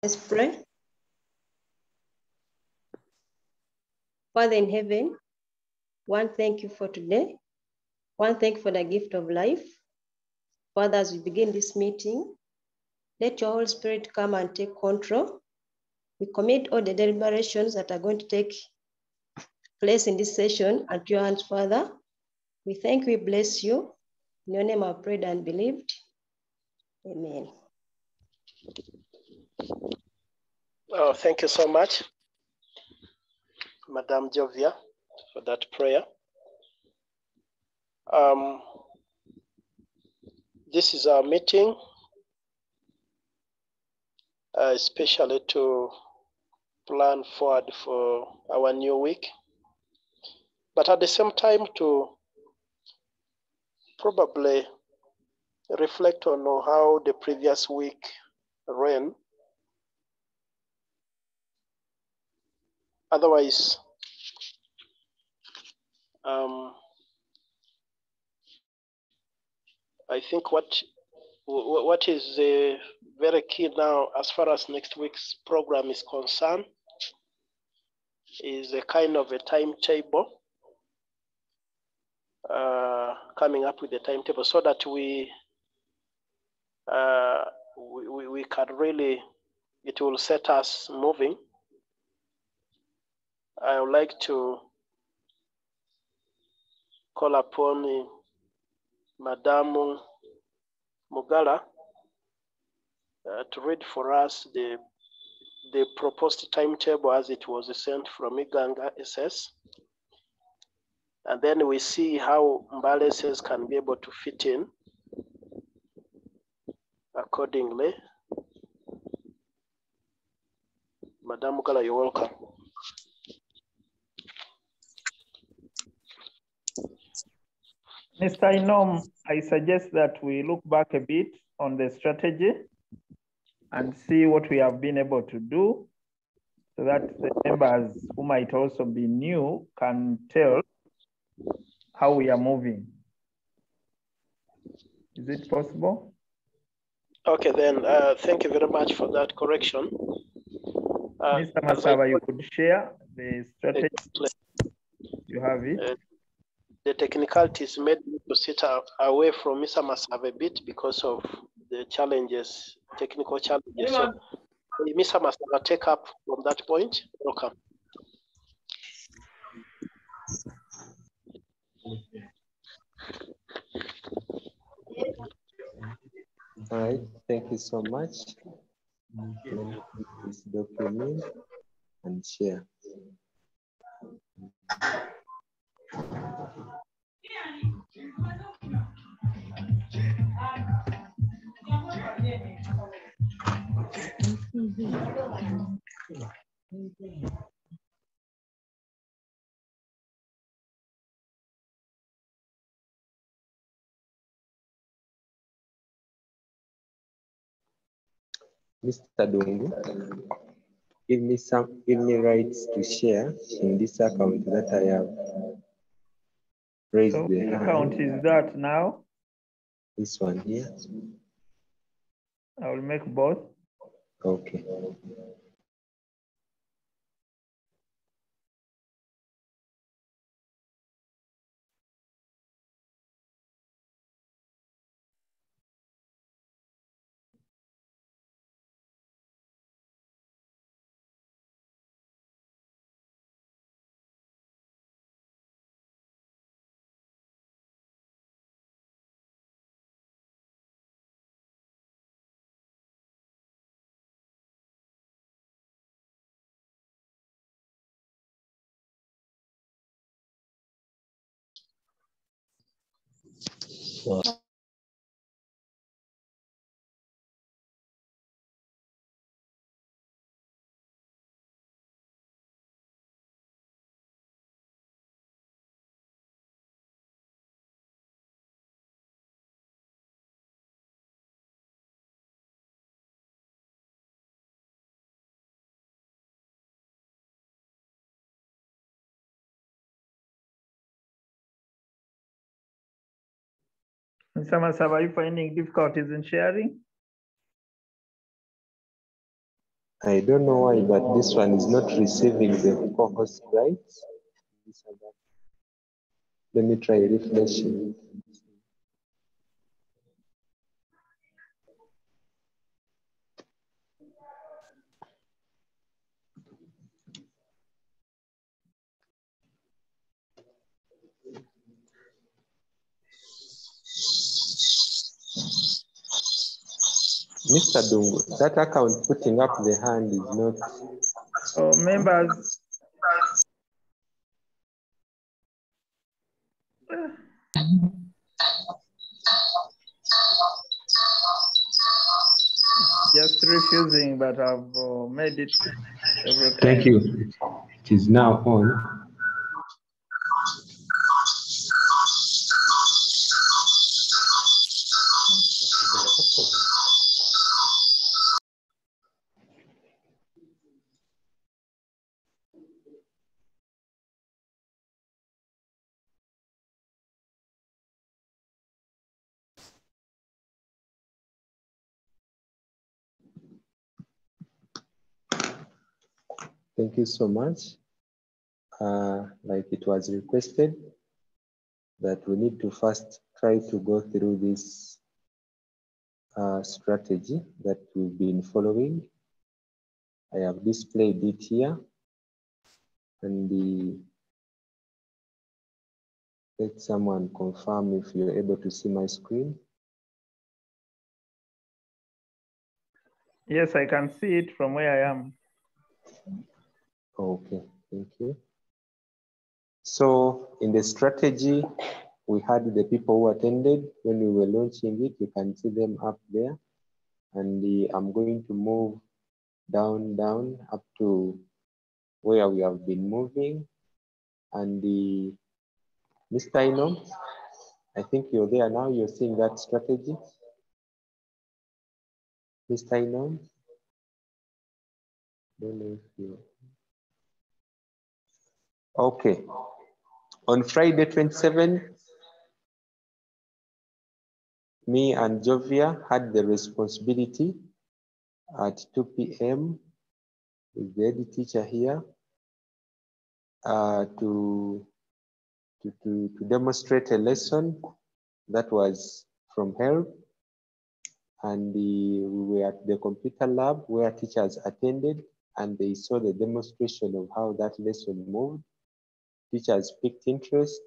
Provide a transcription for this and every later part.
Let's pray. Father in heaven, one, thank you for today. One, thank you for the gift of life. Father, as we begin this meeting, let your Holy Spirit come and take control. We commit all the deliberations that are going to take place in this session unto your hands, Father. We thank you, we bless you. In your name I prayed and believed. Amen. Oh, thank you so much, Madam Jovia, for that prayer. This is our meeting, especially to plan forward for our new week, but at the same time to probably reflect on how the previous week ran. Otherwise, I think what is very key now, as far as next week's program is concerned, is a kind of a timetable, coming up with a timetable so that we can really, it will set us moving. I would like to call upon Madam Mugala to read for us the proposed timetable as it was sent from Mbale S S. And then we see how Mbale S S can be able to fit in accordingly. Madam Mugala, you're welcome. Mr. Inom, I suggest that we look back a bit on the strategy and see what we have been able to do so that the members who might also be new can tell how we are moving. Is it possible? Okay, then thank you very much for that correction. Mr. Masaba, you could share the strategy. You have it. The technicalities made me to sit away from Mr. Masaba a bit because of the challenges, technical challenges. So, Mr. Masaba, take up from that point. Welcome. All right, thank you so much. Let me put this document and share. Mr. Dungu, give me rights to share in this account that I have. Raise so the which account is that now? This one here. I will make both. Okay. Mr. Masaba, are you finding difficulties in sharing? I don't know why, but this one is not receiving the co-host rights. Let me try refreshing. Mr. Dungu, that account putting up the hand is not. So members, just refusing, but I've made it several times. Thank you. It is now on. Thank you so much. Like it was requested that we need to first try to go through this strategy that we've been following. I have displayed it here, and let someone confirm if you're able to see my screen. Yes, I can see it from where I am. Okay, thank you. So in the strategy, we had the people who attended when we were launching it. You can see them up there. And I'm going to move down up to where we have been moving. And Mr. Ino, I think you're there now. You're seeing that strategy. Mr. Ino? Don't know if you. Okay. On Friday 27th, me and Jovia had the responsibility at 2 p.m. with the head teacher here to demonstrate a lesson that was from HELP. And we were at the computer lab where teachers attended and they saw the demonstration of how that lesson moved. Teachers picked interest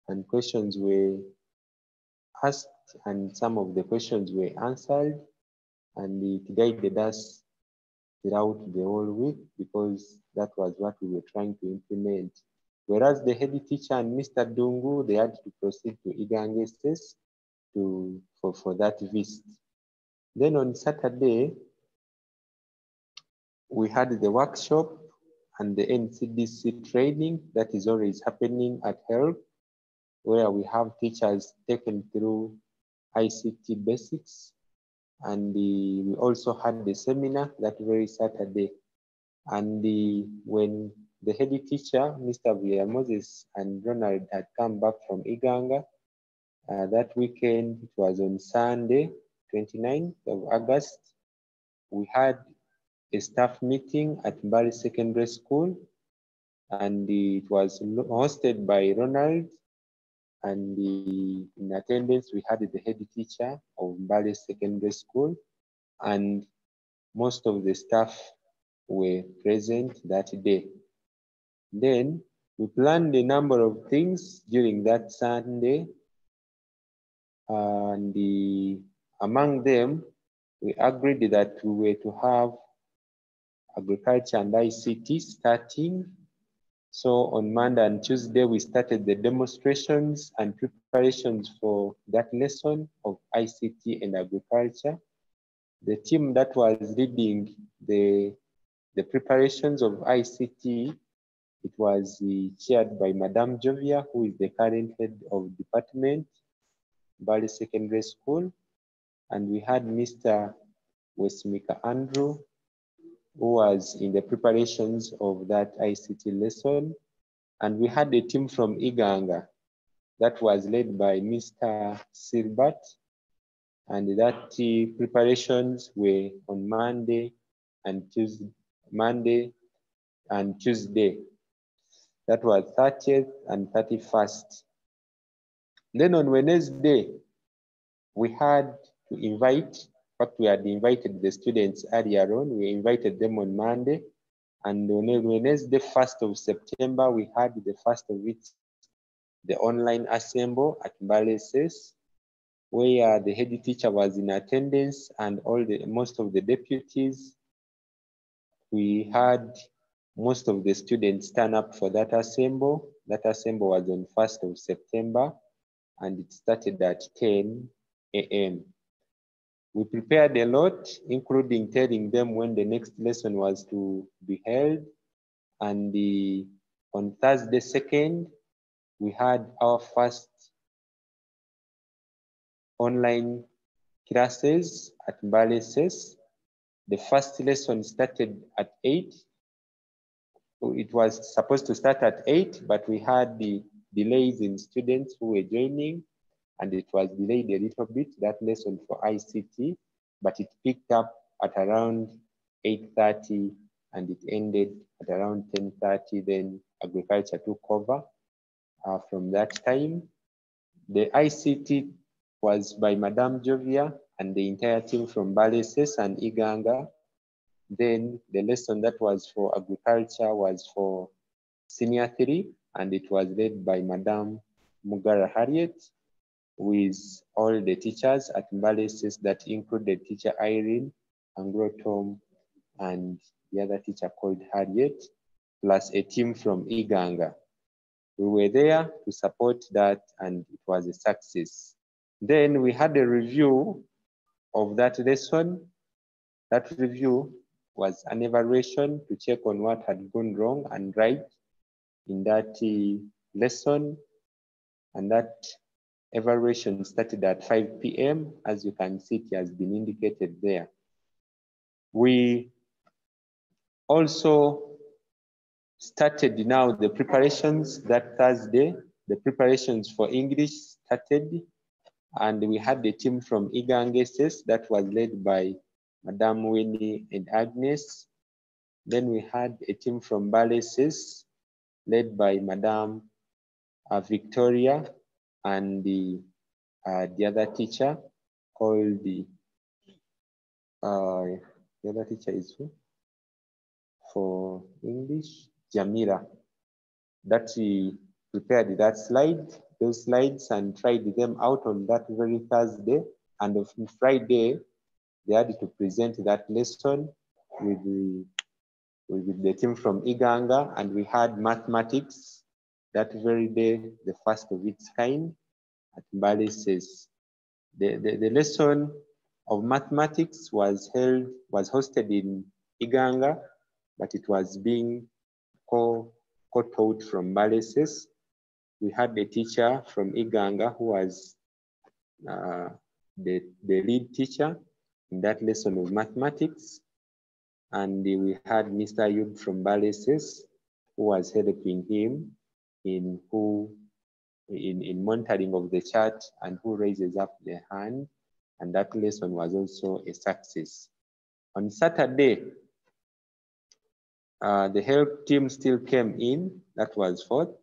and questions were asked and some of the questions were answered, and it guided us throughout the whole week because that was what we were trying to implement. Whereas the head teacher and Mr. Dungu, they had to proceed to Mbale S S for that visit. Then on Saturday, we had the workshop and the NCDC training that is always happening at HELP, where we have teachers taken through ICT basics. And we also had the seminar that very Saturday. And when the head teacher, Mr. Via Moses and Ronald had come back from Iganga, that weekend, it was on Sunday, 29th of August, we had a staff meeting at Mbale Secondary School, and it was hosted by Ronald, and in attendance we had the head teacher of Mbale Secondary School, and most of the staff were present that day. Then we planned a number of things during that Sunday, and among them, we agreed that we were to have agriculture and ICT starting. So on Monday and Tuesday, we started the demonstrations and preparations for that lesson of ICT and agriculture. The team that was leading the preparations of ICT, it was chaired by Madame Jovia, who is the current head of department, Mbale Secondary School. And we had Mr. Westmika Andrew, who was in the preparations of that ICT lesson. And we had a team from Iganga that was led by Mr. Silbert. And that preparations were on Monday and Monday and Tuesday. That was 30th and 31st. Then on Wednesday, we had to invite, but we had invited the students earlier on. We invited them on Monday. And on Wednesday, 1st of September, we had the first of it, the online assembly at Mbale S S, where the head teacher was in attendance and most of the deputies. We had most of the students turn up for that assembly. That assembly was on 1st of September and it started at 10 a.m. We prepared a lot, including telling them when the next lesson was to be held. And on Thursday 2nd, we had our first online classes at Mbale S S. The first lesson started at 8. It was supposed to start at 8, but we had the delays in students who were joining, and it was delayed a little bit, that lesson for ICT, but it picked up at around 8:30 and it ended at around 10:30. Then agriculture took over from that time. The ICT was by Madam Jovia and the entire team from Mbale S S and Iganga. Then the lesson that was for agriculture was for Senior 3, and it was led by Madam Mugara Harriet with all the teachers at Mbale S S that included teacher Irene, Anglo Tom, and the other teacher called Harriet, plus a team from Iganga. We were there to support that and it was a success. Then we had a review of that lesson. That review was an evaluation to check on what had gone wrong and right in that lesson. And that evaluation started at 5 p.m. As you can see, it has been indicated there. We also started now the preparations that Thursday. The preparations for English started, and we had the team from Iganga S S that was led by Madam Winnie and Agnes. Then we had a team from Mbale S S led by Madam Victoria and the other teacher called the other teacher is who? For English, Jamila. That we prepared those slides and tried them out on that very Thursday. And on Friday, they had to present that lesson with the team from Iganga, and we had mathematics that very day, the first of its kind at Mbale S S. The lesson of mathematics was hosted in Iganga, but it was being co-taught from Mbale S S. We had the teacher from Iganga who was the lead teacher in that lesson of mathematics. And we had Mr. Yub from Mbale S S who was helping him in monitoring of the chart and who raises up the hand. And that lesson was also a success. On Saturday, the help team still came in, that was 4th.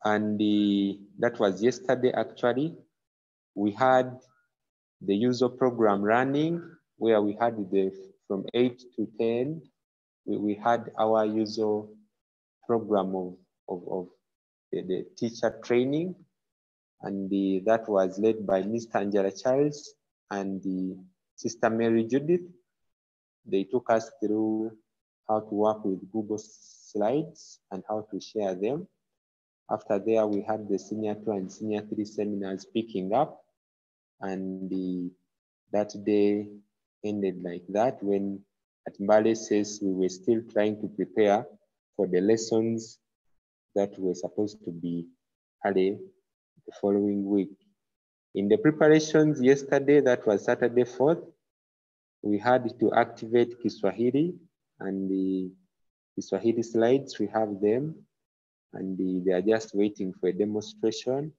And that was yesterday actually. We had the user program running where we had from 8 to 10, we had our user program of the teacher training. And that was led by Mr. Angela Charles and Sister Mary Judith. They took us through how to work with Google Slides and how to share them. After there, we had the Senior 2 and Senior 3 seminars picking up. And that day ended like that, when at Mbale S S we were still trying to prepare for the lessons that were supposed to be early the following week. In the preparations yesterday, that was Saturday 4th, we had to activate Kiswahili, and the Kiswahili slides, we have them, and they are just waiting for a demonstration.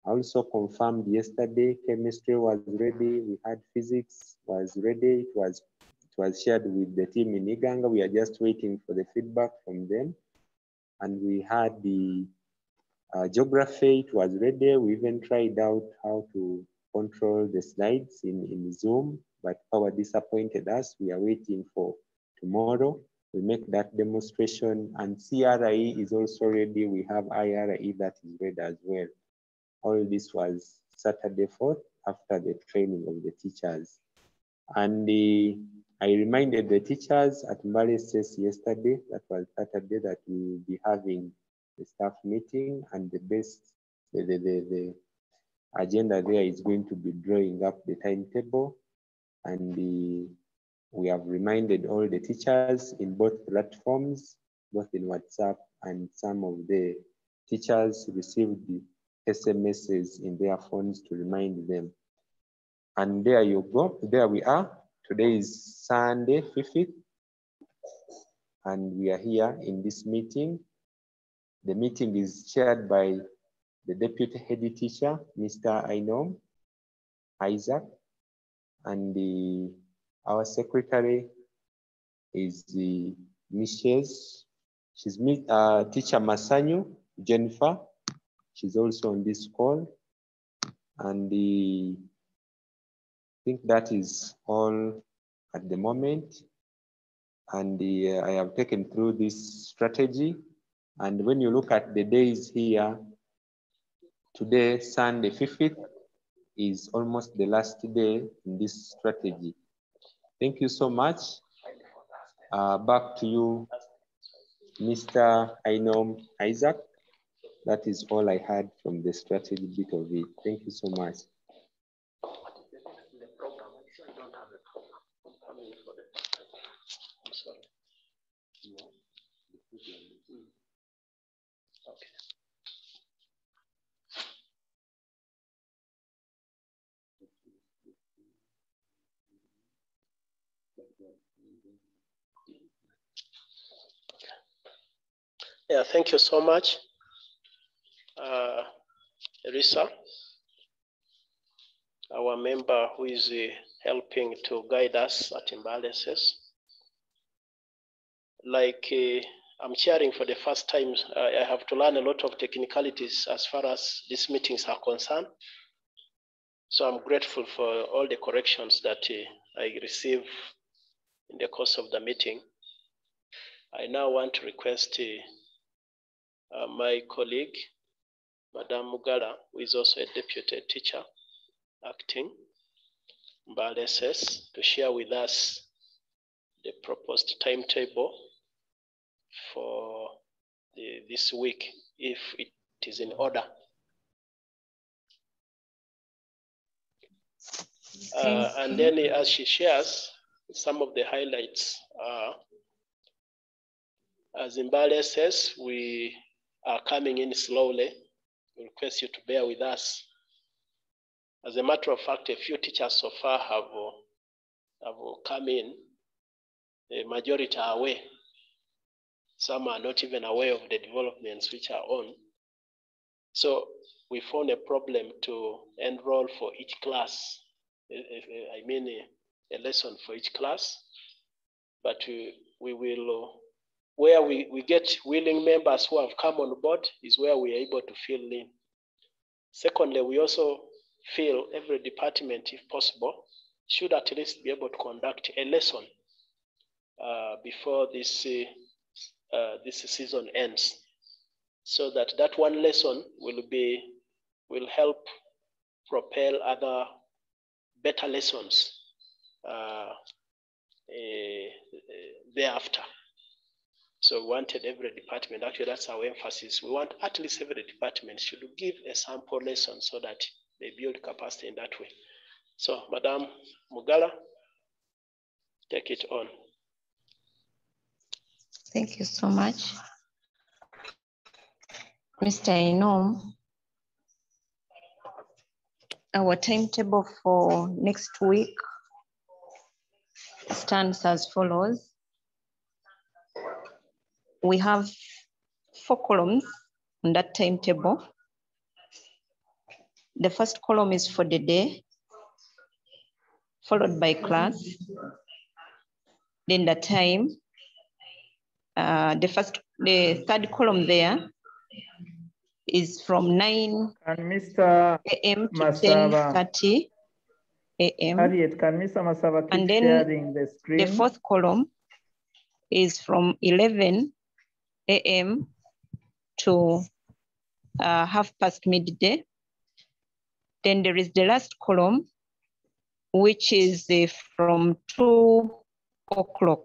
I also confirmed yesterday, chemistry was ready, we had physics was ready, it was shared with the team in Iganga. We are just waiting for the feedback from them. And we had the geography, it was ready. We even tried out how to control the slides in Zoom, but power disappointed us. We are waiting for tomorrow. We make that demonstration, and CRE is also ready. We have IRE that is ready as well. All this was Saturday 4th after the training of the teachers. And I reminded the teachers at Mbale S S yesterday, that was Saturday, that we will be having the staff meeting, and the agenda there is going to be drawing up the timetable. And we have reminded all the teachers in both platforms, both in WhatsApp, and some of the teachers received the SMSs in their phones to remind them. And there you go, there we are. Today is Sunday, 5th, and we are here in this meeting. The meeting is chaired by the Deputy Head Teacher, Mr. Ainom Isaac, and our secretary is the Mrs. She's Teacher Masanyu, Jennifer. She's also on this call. And I think that is all at the moment. And I have taken through this strategy. And when you look at the days here, today, Sunday 5th, is almost the last day in this strategy. Thank you so much. Back to you, Mr. Ainom Isaac. That is all I had from the strategy bit of it. Thank you so much. Yeah, thank you so much, Elisa, our member who is helping to guide us at Mbale S S. Like I'm sharing for the first time, I have to learn a lot of technicalities as far as these meetings are concerned. So I'm grateful for all the corrections that I receive in the course of the meeting. I now want to request my colleague, Madam Mugala, who is also a deputy teacher acting Mbale S S, to share with us the proposed timetable for this week, if it is in order. And then as she shares, some of the highlights are, as in Mbale S S, we are coming in slowly. We request you to bear with us. As a matter of fact, a few teachers so far have come in. The majority are away. Some are not even aware of the developments which are on. So we found a problem to enroll for each class. I mean a lesson for each class. But we will, where we get willing members who have come on board is where we are able to fill in. Secondly, we also feel every department, if possible, should at least be able to conduct a lesson before this season ends, so that one lesson will help propel other better lessons thereafter. So we wanted every department, actually that's our emphasis. We want at least every department should give a sample lesson so that they build capacity in that way. So Madam Mugala, take it on. Thank you so much, Mr. Ainom. Our timetable for next week stands as follows. We have 4 columns on that timetable. The first column is for the day, followed by class. Then the time, the third column there is from 9 And Mr. a.m. to Masaba. 10:30 a.m. Harriet, can Mr. Masaba keep And then sharing the screen? the fourth column is from 11 a.m. to 1/2 midday. Then there is the last column, which is from 2 o'clock.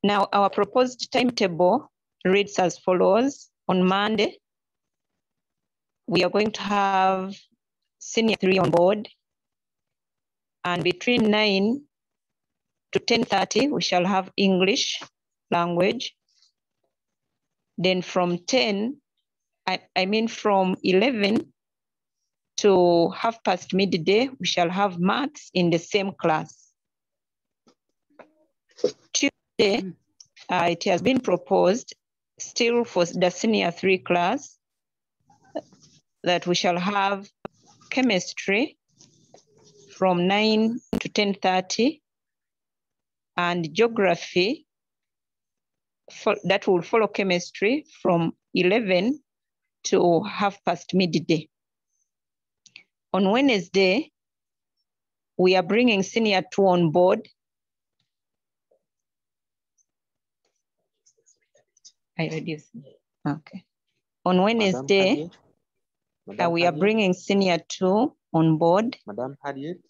Now, our proposed timetable reads as follows. On Monday, we are going to have senior 3 on board, and between 9 to 10:30, we shall have English language. Then from 11 to 1/2 midday, we shall have maths in the same class. Tuesday, it has been proposed still for the senior 3 class that we shall have chemistry from 9 to 10:30 and geography that will follow chemistry from 11 to 1/2 midday. On Wednesday, we are bringing senior 2 on board. I reduce. Okay. On Wednesday, we are bringing senior 2 on board. Madam Harriet?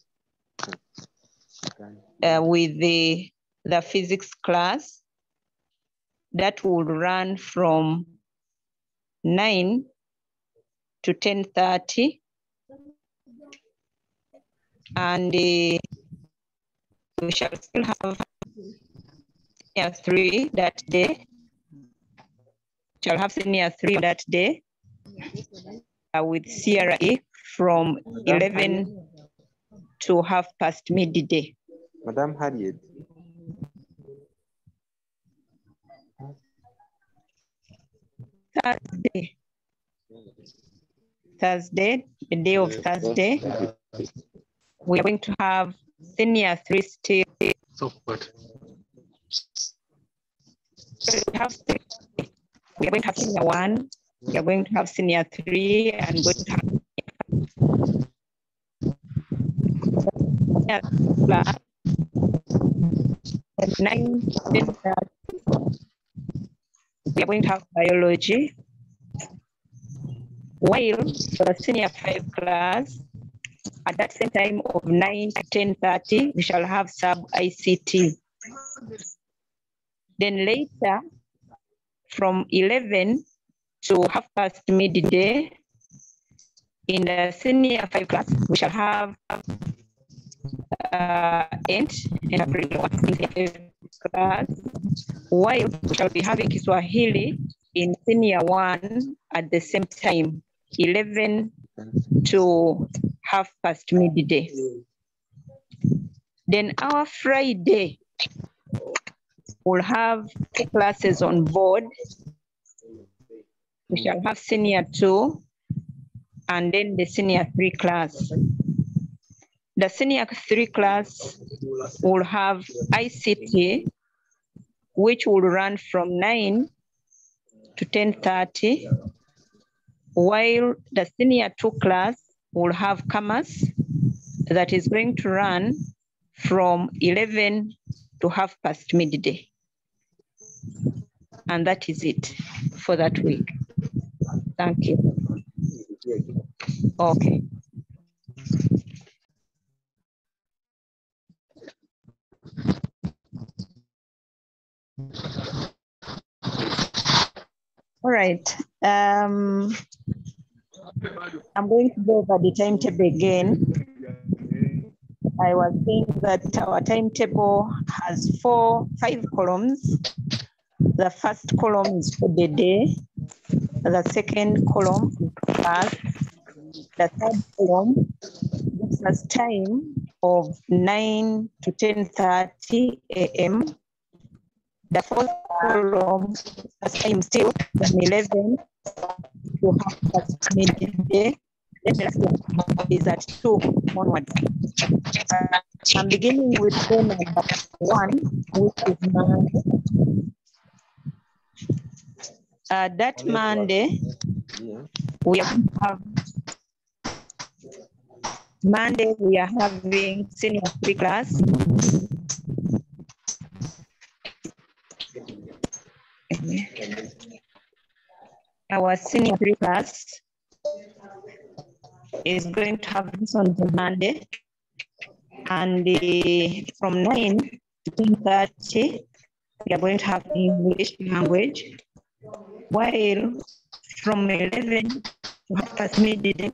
With the physics class that will run from 9 to 10:30. And we shall still have senior 3 that day. Shall have senior 3 that day with CRE from 11 to 1/2 midday. Madam Harriet. Thursday, the day of Thursday, we are going to have senior 3 still. We are going to have senior 1, we are going to have senior 3, and going to have class at 9, 10:30. We are going to have biology. While for the senior 5 class, at that same time of 9 to 10:30, we shall have sub-ICT. Then later, from 11 to 1/2 midday, in the senior 5 class, we shall have class, while we shall be having Kiswahili in senior 1 at the same time, 11 to 1/2 midday. Then our Friday, we'll have 2 classes on board. We shall have senior 2 and then the senior 3 class. The senior 3 class will have ICT, which will run from 9 to 10:30, while the senior 2 class will have commerce that is going to run from 11 to 1/2 midday. And that is it for that week. Thank you. Okay. All right. I'm going to go over the timetable again. I was saying that our timetable has 5 columns. The first column is for the day. The second column is class. The third column gives us time of 9 to 10:30 a.m. The fourth column has time still from 11 to 1/2 midday. Then the last one is at 2 onwards. I'm beginning with day number 1, which is Monday. That Monday, we have we are having senior 3 class. Our senior 3 class is going to have this on Monday, and from 9 to 10:30, we are going to have English language, while from 11 to half past midday,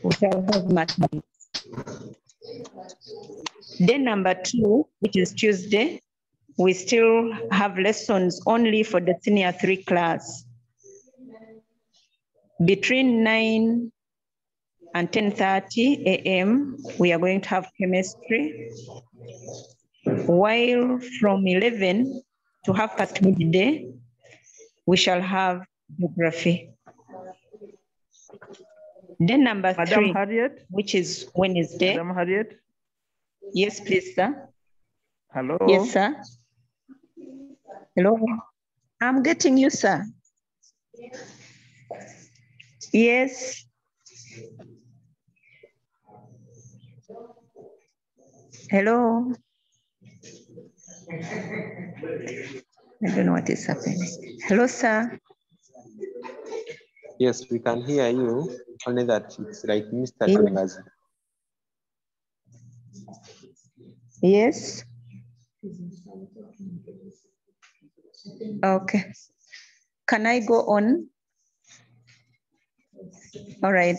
we shall have mathematics. Day number 2, which is Tuesday, we still have lessons only for the senior 3 class. Between 9 and 10:30 a.m., we are going to have chemistry, while from 11 to half past midday, we shall have geography. Then number 3, Madam Harriet? which is Wednesday. Madam Harriet? Yes, please, sir. Hello? Yes, sir. Hello. I'm getting you, sir. Yes. Hello. I don't know what is happening. Hello, sir. Yes, we can hear you. Only that it's like Mr. Yeah. Tangazi. Yes. Okay. Can I go on? All right.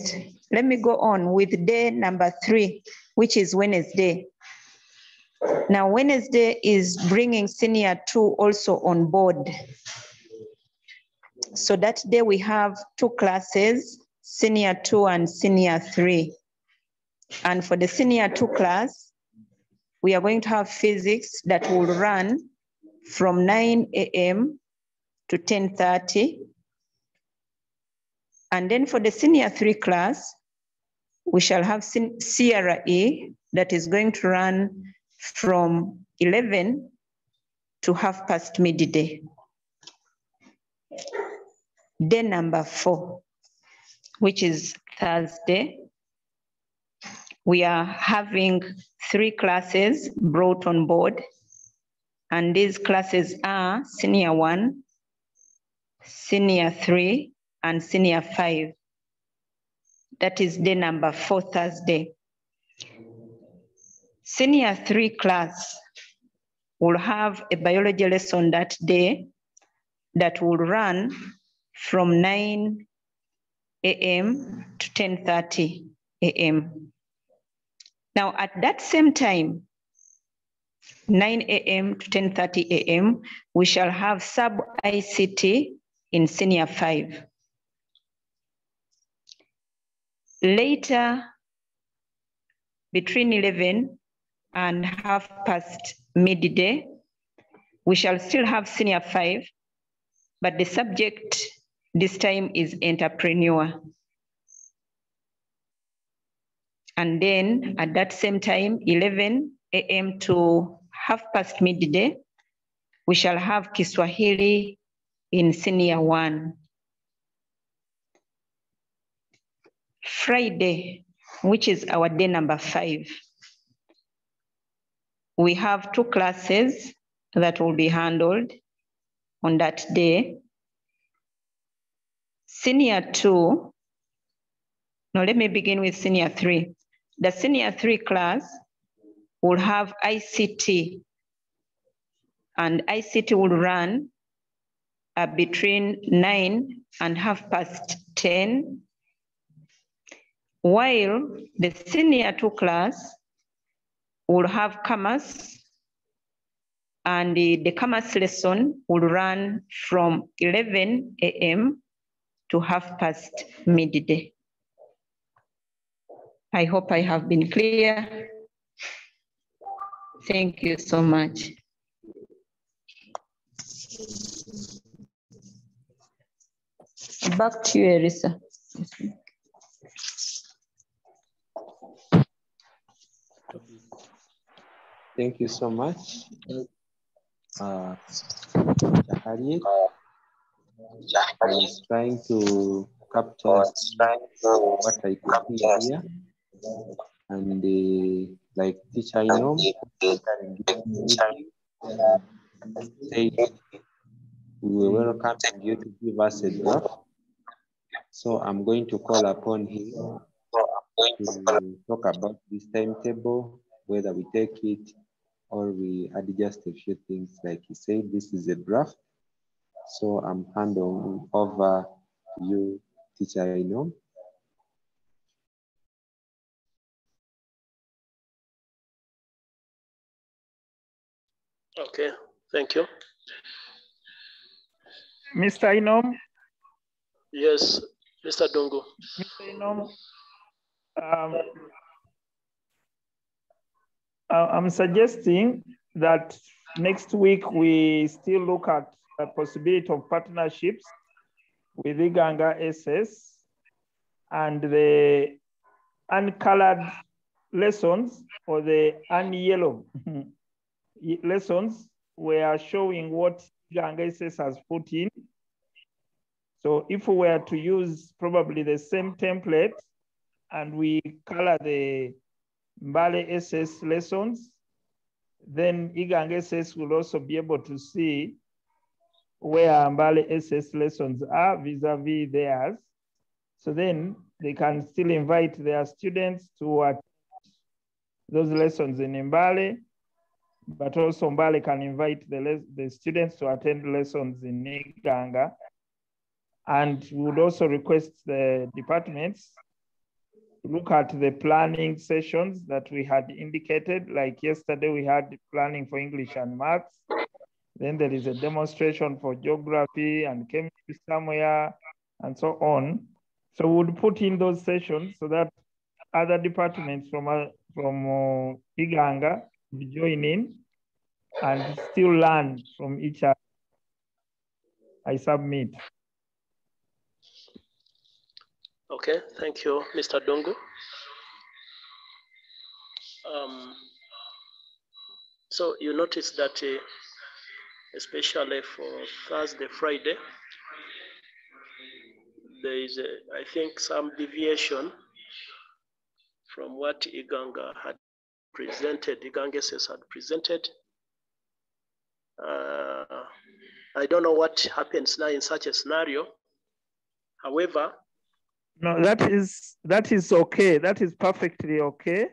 Let me go on with day number 3, which is Wednesday. Now, Wednesday is bringing senior 2 also on board. So that day we have 2 classes, senior 2 and senior 3. And for the senior 2 class, we are going to have physics that will run from 9 a.m. to 10:30. And then for the senior 3 class, we shall have CRE that is going to run from 11 to half past midday. Day number 4, which is Thursday, we are having 3 classes brought on board. And these classes are senior 1, senior 3, and senior 5. That is day number 4, Thursday. Senior 3 class will have a biology lesson that day that will run from 9 a.m. to 10:30 a.m. Now, at that same time, 9 a.m. to 10:30 a.m., we shall have sub-ICT in senior 5. Later, between 11 and half past midday, we shall still have senior 5, but the subject this time is entrepreneur. And then at that same time, 11 a.m. to half past midday, we shall have Kiswahili in senior 1. Friday, which is our day number 5, we have 2 classes that will be handled on that day. Senior 2, no, let me begin with senior 3. The senior 3 class will have ICT, and ICT will run between 9 and half past 10, while the senior 2 class will have commerce, and the commerce lesson will run from 11 a.m. to half past midday. I hope I have been clear. Thank you so much. Back to you, Elisa. Thank you so much. Harriet, I was trying to capture what I could hear here. And like teacher, I know, say we were welcoming you to give us a draft. So I'm going to call upon him to talk about this timetable, whether we take it or we adjust a few things. Like he said, this is a draft. So I'm handing over to you, teacher Inom. Okay, thank you. Mr. Inom? Yes, Mr. Dongo. Mr. Inom, I'm suggesting that next week we still look at the possibility of partnerships with Mbale S S and the uncolored lessons or the unyellow lessons. We are showing what Mbale S S has put in. So if we were to use probably the same template and we color the Mbale S S lessons, then Mbale S S will also be able to see where Mbale S S lessons are vis-a-vis theirs. So then they can still invite their students to attend those lessons in Mbale, but also Mbale can invite the students to attend lessons in Iganga. And we would also request the departments to look at the planning sessions that we had indicated. Like yesterday, we had planning for English and maths. Then there is a demonstration for geography and chemistry somewhere, and so on. So we would put in those sessions so that other departments from Iganga will join in and still learn from each other. I submit. Okay, thank you, Mr. Dongo. So you notice that especially for Thursday, Friday, there is, I think, some deviation from what Iganga had presented, Mbale S S had presented. I don't know what happens now in such a scenario. However, no, that is okay. That is perfectly okay.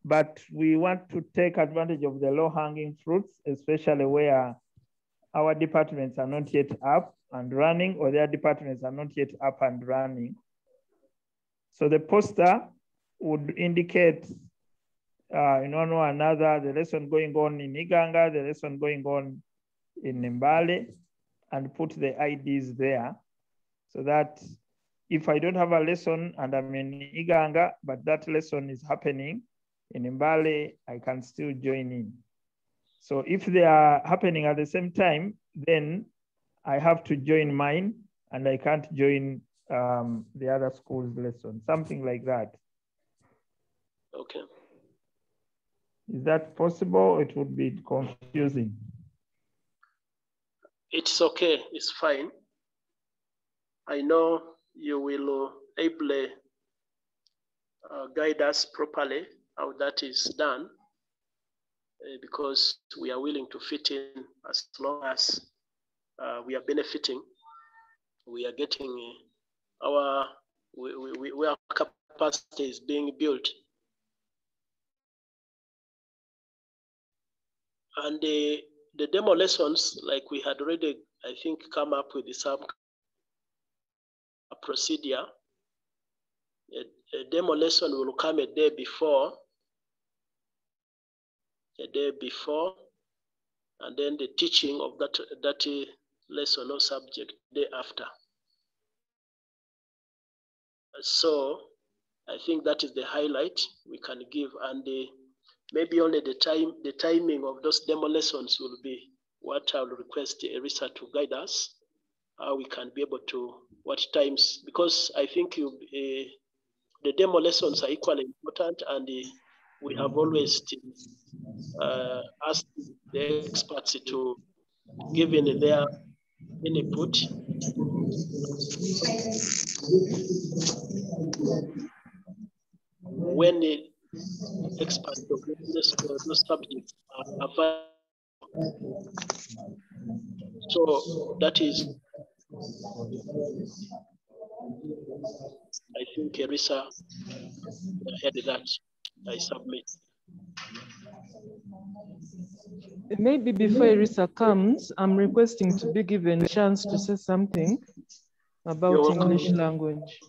But we want to take advantage of the low-hanging fruits, especially where our departments are not yet up and running, or their departments are not yet up and running. So the poster would indicate in one or another the lesson going on in Iganga, the lesson going on in Mbale, and put the IDs there, so that if I don't have a lesson and I'm in Iganga, but that lesson is happening in Mbale, I can still join in. So if they are happening at the same time, then I have to join mine and I can't join the other school's lesson, something like that. okay. Is that possible? It would be confusing. It's okay, it's fine. I know you will able guide us properly how that is done, because we are willing to fit in as long as we are benefiting, we are getting our capacity is being built. And the demo lessons, like we had already, I think, come up with some procedure. A demo lesson will come a day before, and then the teaching of that lesson or subject day after. So I think that is the highlight we can give, and maybe only the timing of those demo lessons will be what I will request Elisa to guide us, how we can be able to, what times, because I think the demo lessons are equally important, and we have always asked the experts to give in their input. When the experts of those subjects are available. So that is, I think, Erisa had that I submit. Maybe before Erisa comes, I'm requesting to be given a chance to say something about English language.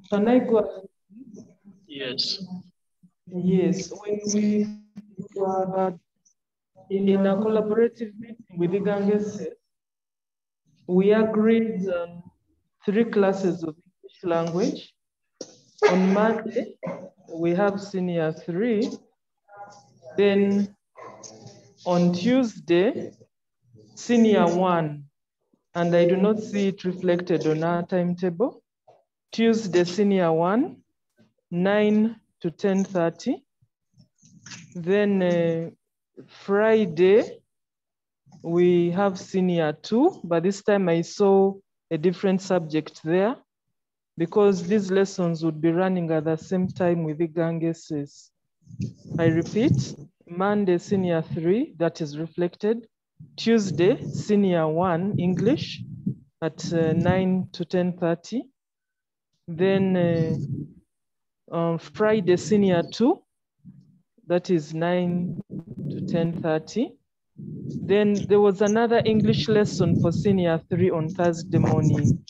Can I go ahead? Yes. Yes, when we were in a collaborative meeting with the Ganges, we agreed 3 classes of English language. On Monday, we have senior 3. Then on Tuesday, senior 1. And I do not see it reflected on our timetable. Tuesday, senior 1, 9 to 10:30. Then Friday, we have senior 2, but this time I saw a different subject there because these lessons would be running at the same time with the Ganges. I repeat, Monday, senior 3, that is reflected. Tuesday, senior 1, English at 9 to 10:30. Then Friday, senior 2, that is 9 to 10:30. Then there was another English lesson for senior 3 on Thursday morning,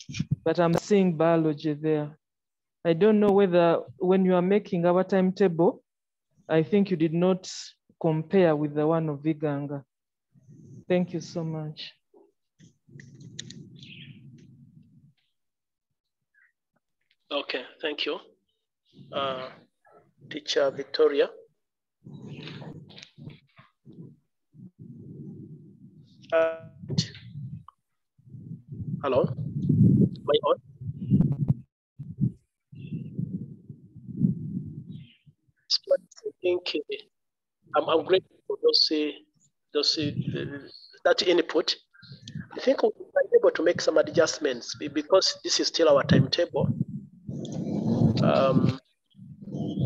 but I'm seeing biology there. I don't know whether when you are making our timetable, I think you did not compare with the one of Viganga. Thank you so much. Okay, thank you. Teacher Victoria. Hello, am I on? I think I'm grateful for that input. I think we'll be able to make some adjustments because this is still our timetable.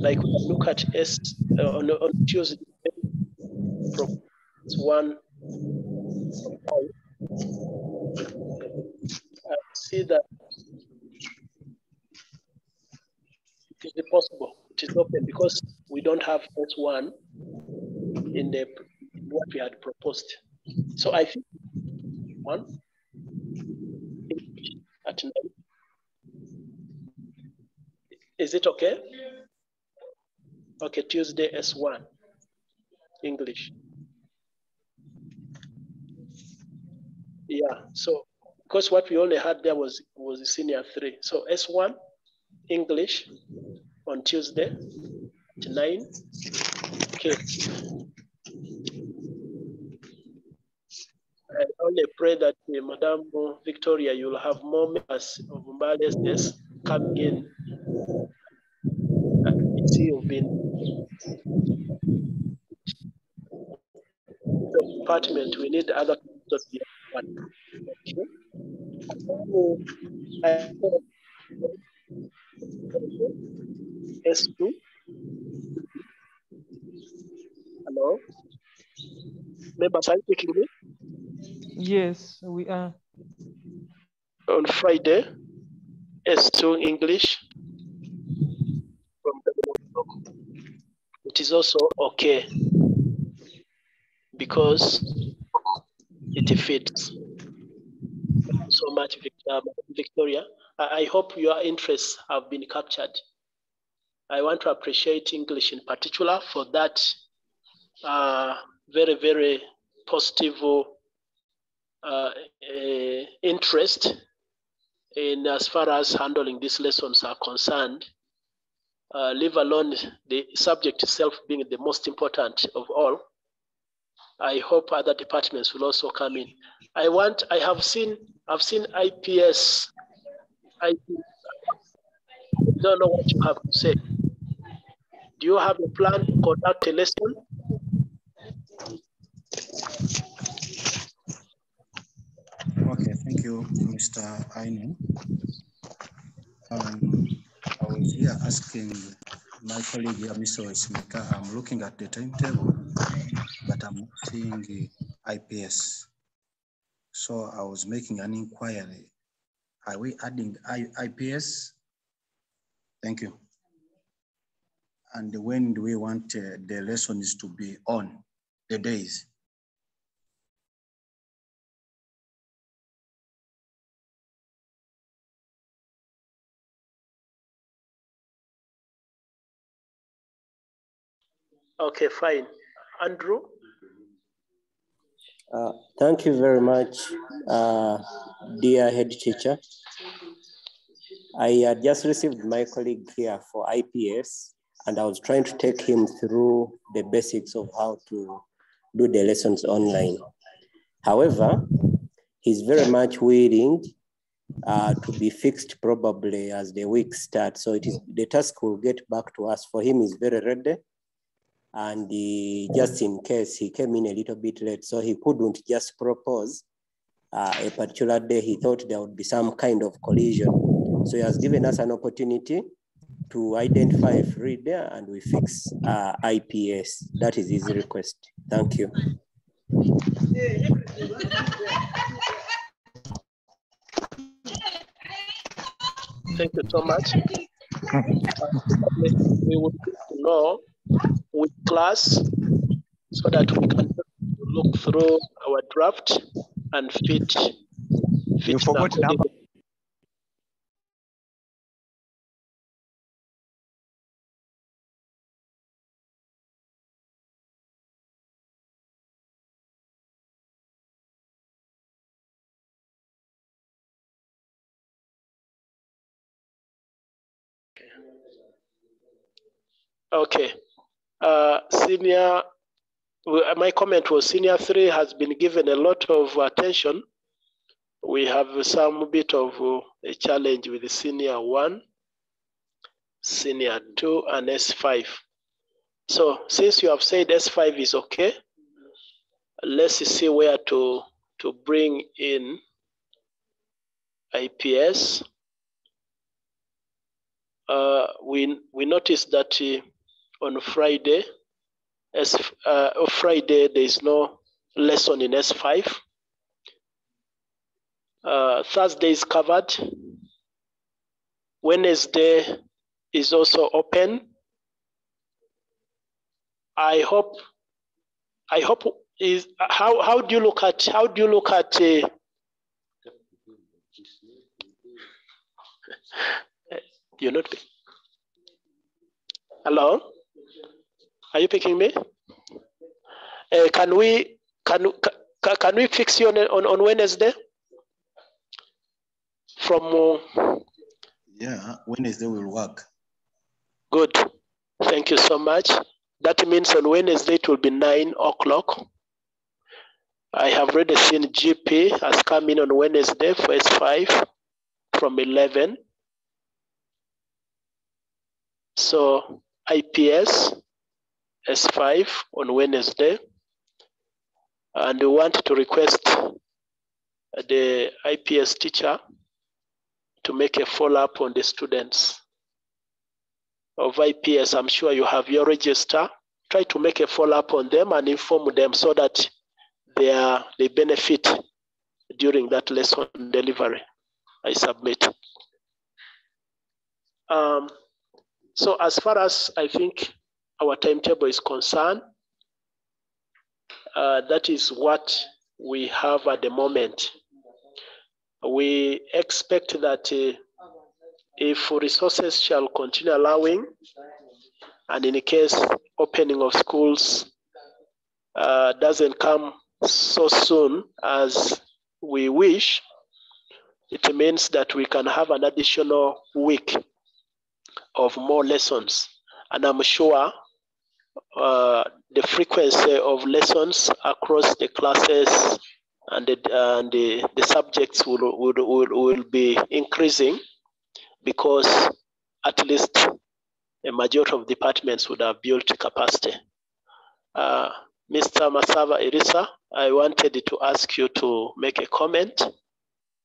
Like we look at S on Tuesday, one. I see that it is possible. It is open because we don't have S1 in what we had proposed. So I think one at 9. Is it okay? Okay, Tuesday S1 English. Yeah. So because what we only had there was senior 3. So S1 English on Tuesday at 9. Okay. I only pray that Madam Victoria, you'll have more members of Mbale S S coming in. And see, you've been the department. We need other people. S2. Hello. Members, are you taking me? Yes, we are. On Friday, S2 English. It is also okay because it fits. Thank you so much, Victoria. I hope your interests have been captured. I want to appreciate English in particular for that very, very positive interest in as far as handling these lessons are concerned, leave alone the subject itself being the most important of all. I hope other departments will also come in. I've seen IPS don't know what you have to say. Do you have a plan to conduct a lesson? Okay, thank you, Mr. Ainu. I was here asking my colleague here, Mr. Ismika, I'm looking at the timetable, but I'm not seeing IPS. So I was making an inquiry. Are we adding IPS? Thank you. And when do we want the lessons to be on, the days? Okay, fine. Andrew? Thank you very much, dear head teacher. I had just received my colleague here for IPS, and I was trying to take him through the basics of how to do the lessons online. However, he's very much willing to be fixed probably as the week starts. So it is the task will get back to us. For him, is very ready. And just in case he came in a little bit late, so he couldn't just propose a particular day. He thought there would be some kind of collision. So he has given us an opportunity to identify a free day and we fix IPS. That is his request. Thank you. Thank you so much. We would know which class so that we can look through our draft and fit You forgot number. Okay. Senior, my comment was Senior 3 has been given a lot of attention. We have some bit of a challenge with the Senior 1, Senior 2, and S5. So since you have said S5 is okay, let's see where to bring in IPS. We noticed that on Friday, Friday there is no lesson in S5. Thursday is covered. Wednesday is also open. I hope is how do you look at you're not. Hello, are you picking me? Can we fix you on Wednesday? From yeah, Wednesday will work. Good, thank you so much. That means on Wednesday it will be 9 o'clock. I have already seen GP has come in on Wednesday for S5 from 11. So IPS S5 on Wednesday. And we want to request the IPS teacher to make a follow-up on the students of IPS. I'm sure you have your register. Try to make a follow-up on them and inform them so that they benefit during that lesson delivery. I submit. So as far as I think our timetable is concerned, that is what we have at the moment. We expect that if resources shall continue allowing, and in case opening of schools doesn't come so soon as we wish, it means that we can have an additional week of more lessons. And I'm sure the frequency of lessons across the classes and the subjects will be increasing, because at least a majority of departments would have built capacity. Mr. Masava Elisa, I wanted to ask you to make a comment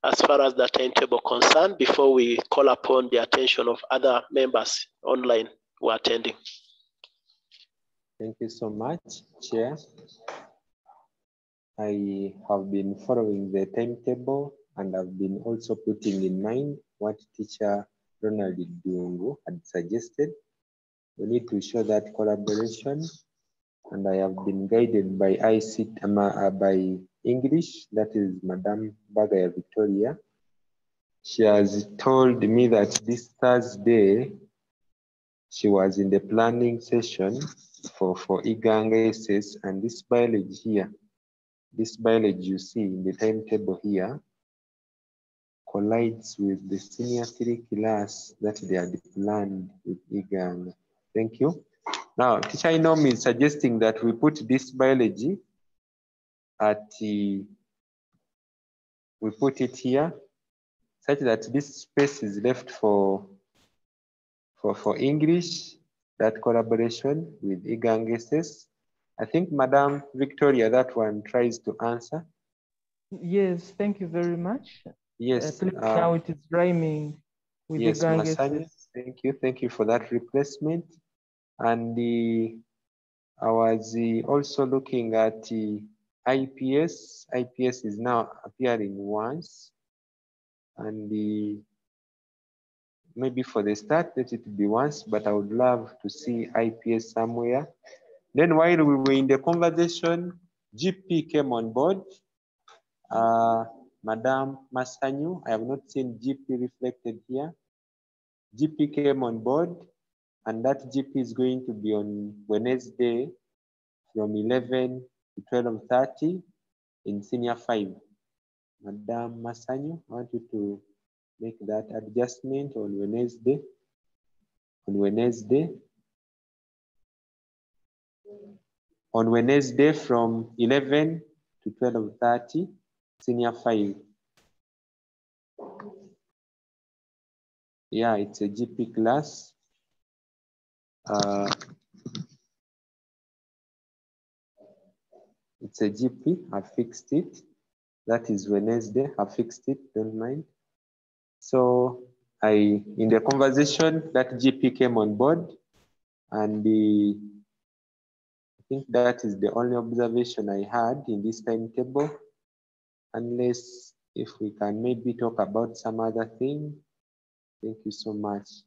as far as the timetable concerned before we call upon the attention of other members online who are attending. Thank you so much, Chair. I have been following the timetable and I've been also putting in mind what Teacher Ronald Dungu had suggested. We need to show that collaboration, and I have been guided by by English, that is Madam Bagaya Victoria. She has told me that this Thursday, she was in the planning session for eLearning SS, and this biology here, this biology you see in the timetable here, collides with the senior 3 class that they had planned with eLearning. Thank you. Now, Teacher Inom is suggesting that we put this biology at we put it here, such that this space is left for English, that collaboration with eLearning SS. I think Madam Victoria, that one tries to answer. Yes, thank you very much. Yes. Now it is rhyming with yes, eLearning Masani, SS. thank you for that replacement. And I was also looking at IPS. IPS is now appearing once, and maybe for the start, let it be once, but I would love to see IPS somewhere. Then while we were in the conversation, GP came on board. Madam Masanyu, I have not seen GP reflected here. GP came on board, and that GP is going to be on Wednesday from 11 to 12:30 in Senior 5. Madam Masanyu, I want you to make that adjustment on Wednesday. On Wednesday from 11 to 12:30, Senior 5. Yeah, it's a GP class. It's a GP, I fixed it. That is Wednesday, I fixed it, don't mind. So in the conversation, that GP came on board, and I think that is the only observation I had in this timetable, unless if we can maybe talk about some other thing. Thank you so much,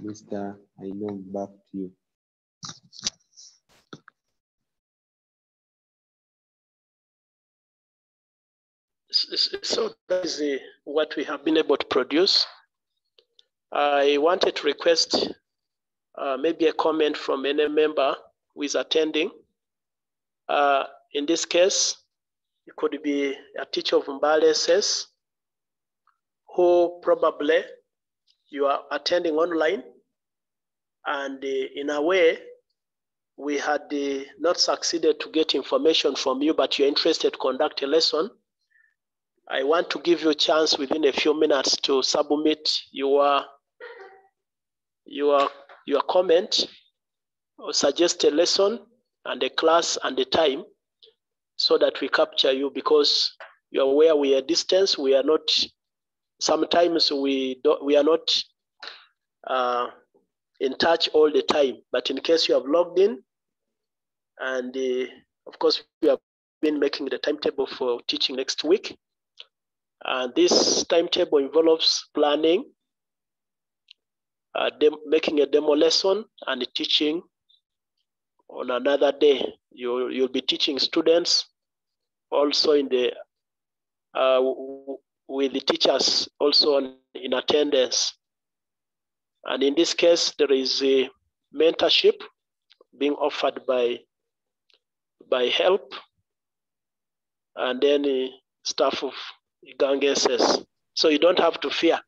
Mr. Inom, back to you. So that is what we have been able to produce. I wanted to request maybe a comment from any member who is attending. In this case, it could be a teacher of Mbale S S, who probably you are attending online, and in a way, we had not succeeded to get information from you, but you're interested to conduct a lesson. I want to give you a chance within a few minutes to submit your comment or suggest a lesson and a class and the time, so that we capture you, because you're aware we are distance. We are not, sometimes we are not in touch all the time, but in case you have logged in, and of course we have been making the timetable for teaching next week. And this timetable involves planning, making a demo lesson, and teaching on another day. You'll be teaching students also in the with the teachers also in attendance. And in this case, there is a mentorship being offered by HELP, and then staff of eLearning SS. So you don't have to fear.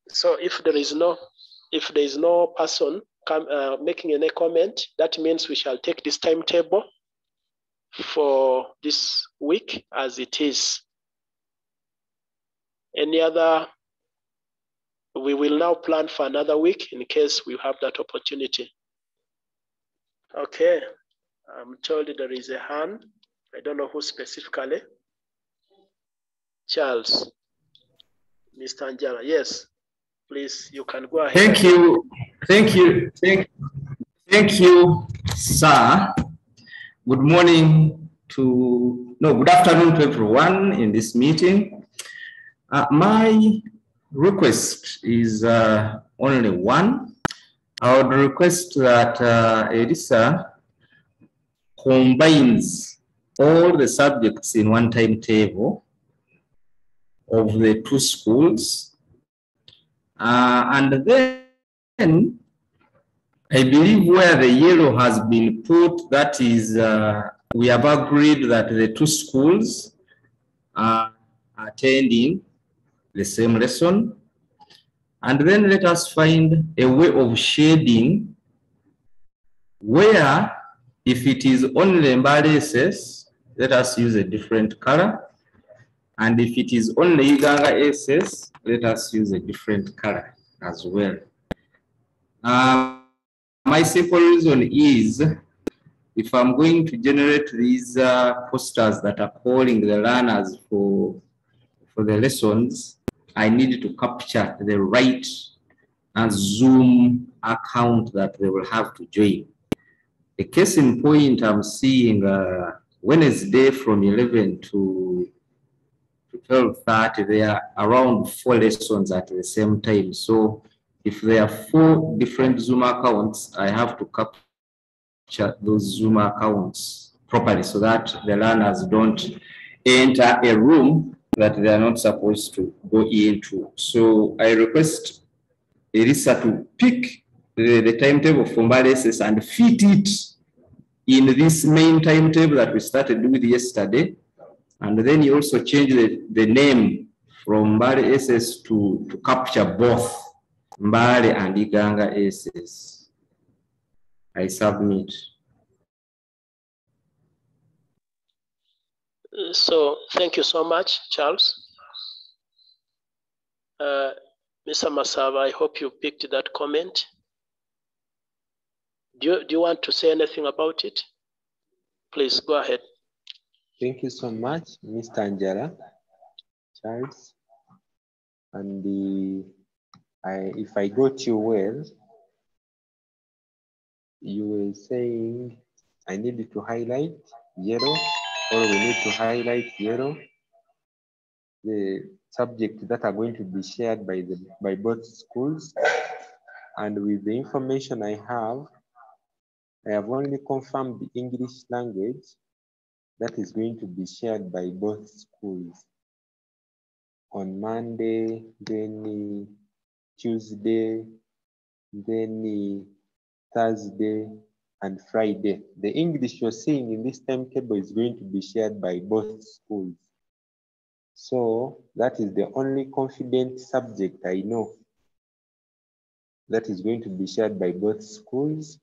So if there is no person making any comment, that means we shall take this timetable for this week as it is. Any other? We will now plan for another week in case we have that opportunity. Okay, I'm told there is a hand. I don't know who specifically. Charles, Mr. Anjala, yes, please, you can go ahead. Thank you, sir. Good morning good afternoon to everyone in this meeting. My request is only one. I would request that ELISA combines all the subjects in one timetable of the two schools. And then I believe where the yellow has been put, that is, we have agreed that the two schools are attending the same lesson. And then let us find a way of shading where, if it is only Mbale S S, let us use a different color. And if it is only Iganga S S, let us use a different color as well. My simple reason is, if I'm going to generate these posters that are calling the learners for the lessons, I need to capture the right Zoom account that they will have to join. A case in point, I'm seeing Wednesday from 11 to 12:30, there are around 4 lessons at the same time. So if there are 4 different Zoom accounts, I have to capture those Zoom accounts properly so that the learners don't enter a room that they are not supposed to go into. So I request ELISA to pick the timetable for Mbale S S and fit it in this main timetable that we started with yesterday. And then you also change the name from Mbale S S to capture both Mbale and Iganga S S. I submit. So thank you so much, Charles. Mr. Masaba, I hope you picked that comment. Do you want to say anything about it? Please go ahead. Thank you so much, Mr. Anjala, Charles. And if I got you well, you were saying I needed to highlight yellow, or we need to highlight yellow, the subjects that are going to be shared by both schools. And with the information I have only confirmed the English language that is going to be shared by both schools on Monday, then Tuesday, then Thursday, and Friday. The English you're seeing in this timetable is going to be shared by both schools. So that is the only confident subject I know that is going to be shared by both schools.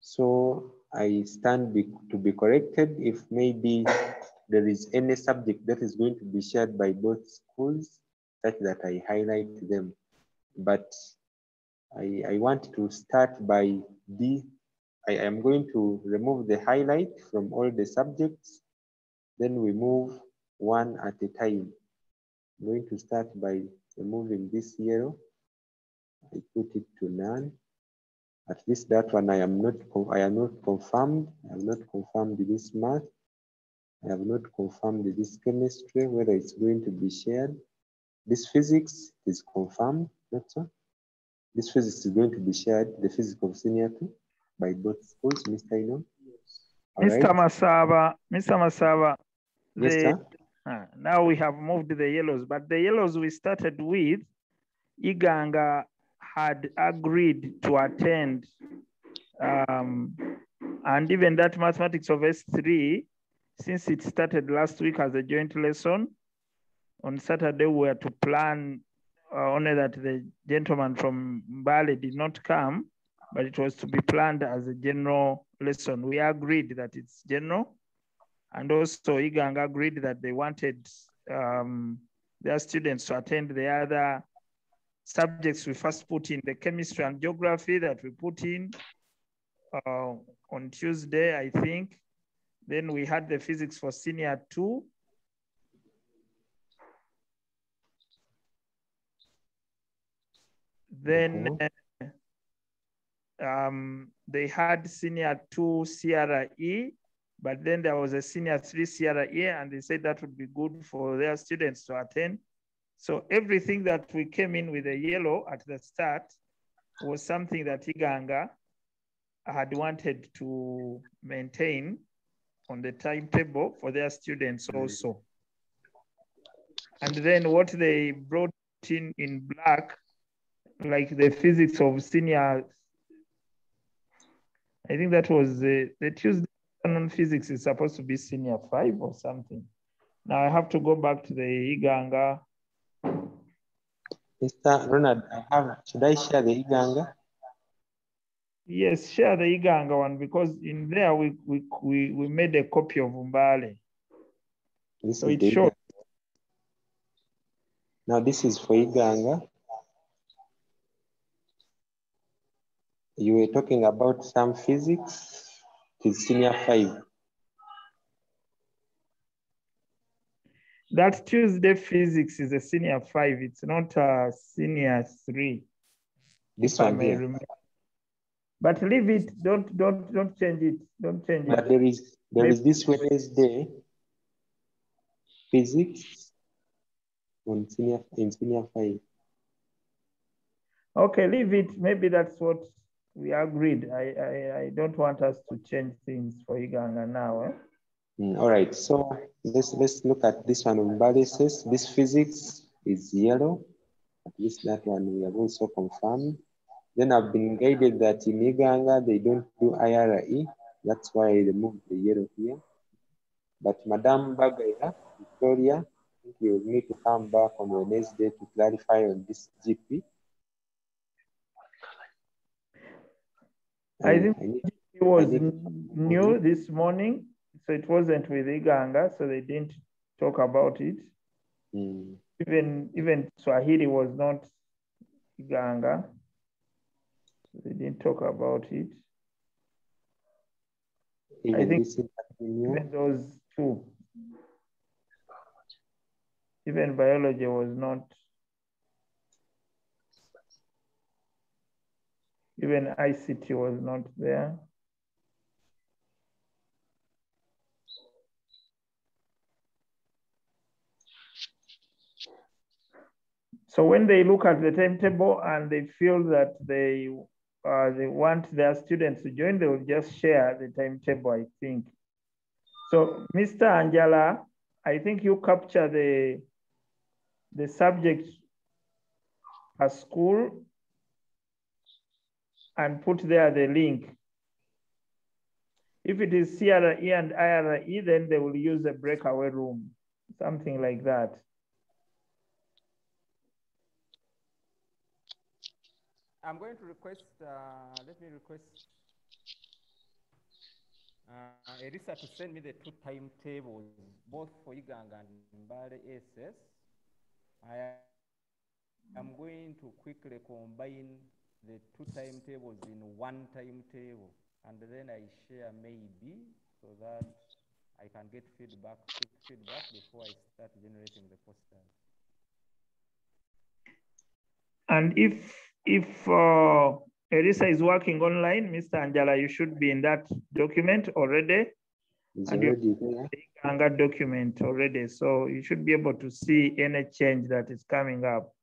So I stand to be corrected if maybe there is any subject that is going to be shared by both schools, such that I highlight them. But I want to start by I am going to remove the highlight from all the subjects. Then we move one at a time. I'm going to start by removing this yellow. I put it to none. At least that one I am not confirmed. I have not confirmed this math. I have not confirmed this chemistry, whether it's going to be shared. This physics is confirmed. That's all. This physics is going to be shared, the physics of senior 2, by both schools, Mr. Inon. Mr. Masaba, Yes, sir. Now we have moved the yellows, but the yellows we started with, Iganga had agreed to attend, and even that mathematics of S3, since it started last week as a joint lesson, on Saturday we were to plan only that the gentleman from Mbale did not come, but it was to be planned as a general lesson. We agreed that it's general, And also Iganga agreed that they wanted their students to attend the other subjects we first put in, the chemistry and geography that we put in on Tuesday, I think. Then we had the physics for senior 2. Then they had senior 2 CRE, but then there was a senior 3 CRE, and they said that would be good for their students to attend. So everything that we came in with a yellow at the start was something that Iganga had wanted to maintain on the timetable for their students also. And then what they brought in black, like the physics of senior, I think that was the Tuesday afternoon physics is supposed to be senior 5 or something. Now I have to go back to the Iganga. Mr. Ronald, should I share the Iganga? Yes, share the Iganga one, because in there we made a copy of Mbale. This so is it the shows. Iganga. Now this is for Iganga. You were talking about some physics to senior 5. That Tuesday physics is a senior 5. It's not a senior 3. This if one I may here. remember. But leave it. Don't change it. Don't change it. But there is this Wednesday physics in senior 5. Okay, leave it. Maybe that's what we agreed. I don't want us to change things for Iganga now. All right, so let's look at this one on Mbale S S. This physics is yellow. At least that one we have also confirmed. Then I've been guided that in Iganga they don't do IRE. That's why I removed the yellow here. But Madam Bagaya, Victoria, I think you will need to come back on Wednesday to clarify on this GP. I think it was new this morning, so it wasn't with Iganga, so they didn't talk about it. Even Swahili was not Iganga, so they didn't talk about it. I think even those two, even biology was not, even ICT was not there. So when they look at the timetable and they feel that they want their students to join, they will just share the timetable, I think. So Mr. Angela, I think you capture the subject at school and put there the link. If it is CRE and IRE, then they will use a breakaway room, something like that. I'm going to request, let me request Elisa to send me the 2 timetables, both for Iganga and Mbale S S. I am going to quickly combine the 2 timetables in 1 timetable, and then I share maybe so that I can get quick feedback before I start generating the posters. And if Elisa is working online, Mr. Angela, you should be in that document already. It's and already there. Iganga document already, so you should be able to see any change that is coming up.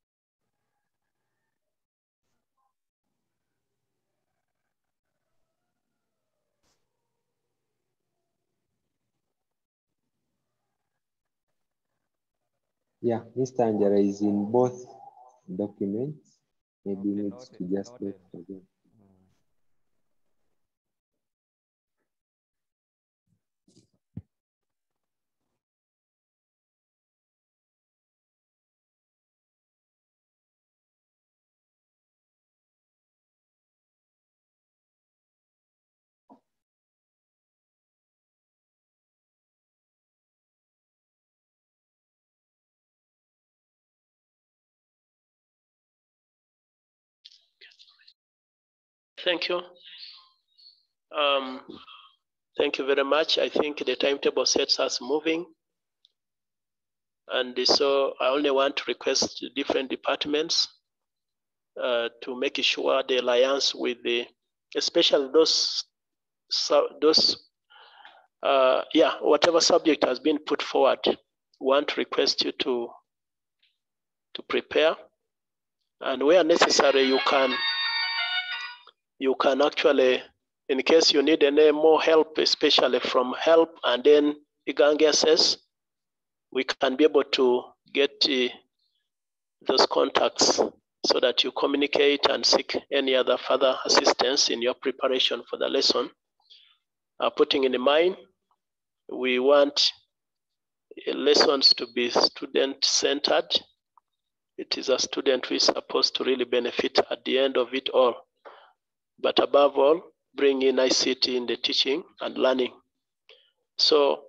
Yeah, Mr. Angela is in both documents. Maybe needs to just look for them. Thank you. Thank you very much. I think the timetable sets us moving. And so I only want to request different departments to make sure the alliance with the, especially whatever subject has been put forward, want to request you to prepare. And where necessary, you can actually, in case you need any more help, especially from help and then eLearning SS, we can be able to get those contacts so that you communicate and seek any other further assistance in your preparation for the lesson. Putting in mind, we want lessons to be student-centered. It is a student who is supposed to really benefit at the end of it all. But above all, bring in ICT in the teaching and learning. So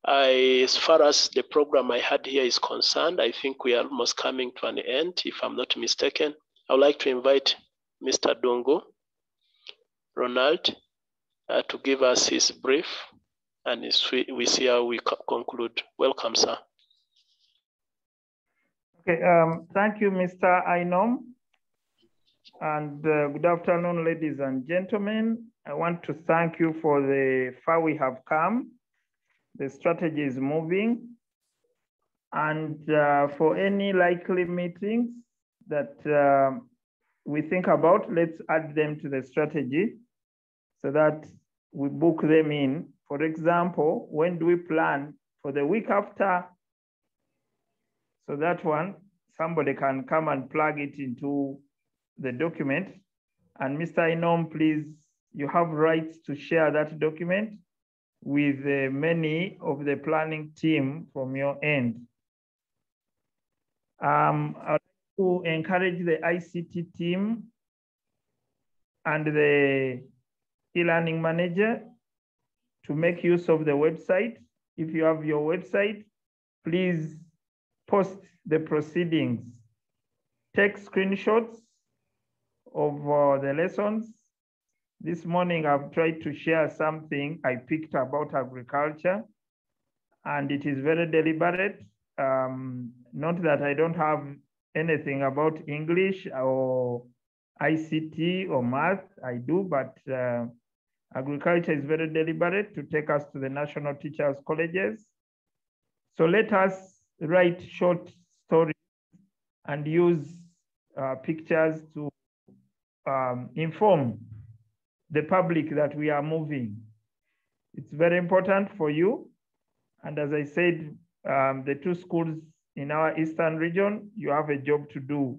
as far as the program I had here is concerned, I think we are almost coming to an end, if I'm not mistaken. I would like to invite Mr. Dongo Ronald to give us his brief, and we see how we conclude. Welcome, sir. Okay, thank you, Mr. Ainom. And good afternoon, ladies and gentlemen. I want to thank you for the far we have come. The strategy is moving. And for any likely meetings that we think about, let's add them to the strategy so that we book them in. For example, when do we plan for the week after? So that one, somebody can come and plug it into the document. And Mr. Ainom, please, you have rights to share that document with many of the planning team from your end. I'd like to encourage the ICT team and the eLearning manager to make use of the website. If you have your website, please post the proceedings. Take screenshots of the lessons. This morning, I've tried to share something I picked about agriculture, and it is very deliberate. Not that I don't have anything about English or ICT or math, I do, but agriculture is very deliberate to take us to the national teachers' colleges. So let us write short stories and use pictures to inform the public that we are moving. It's very important for you. And as I said, the two schools in our Eastern region, you have a job to do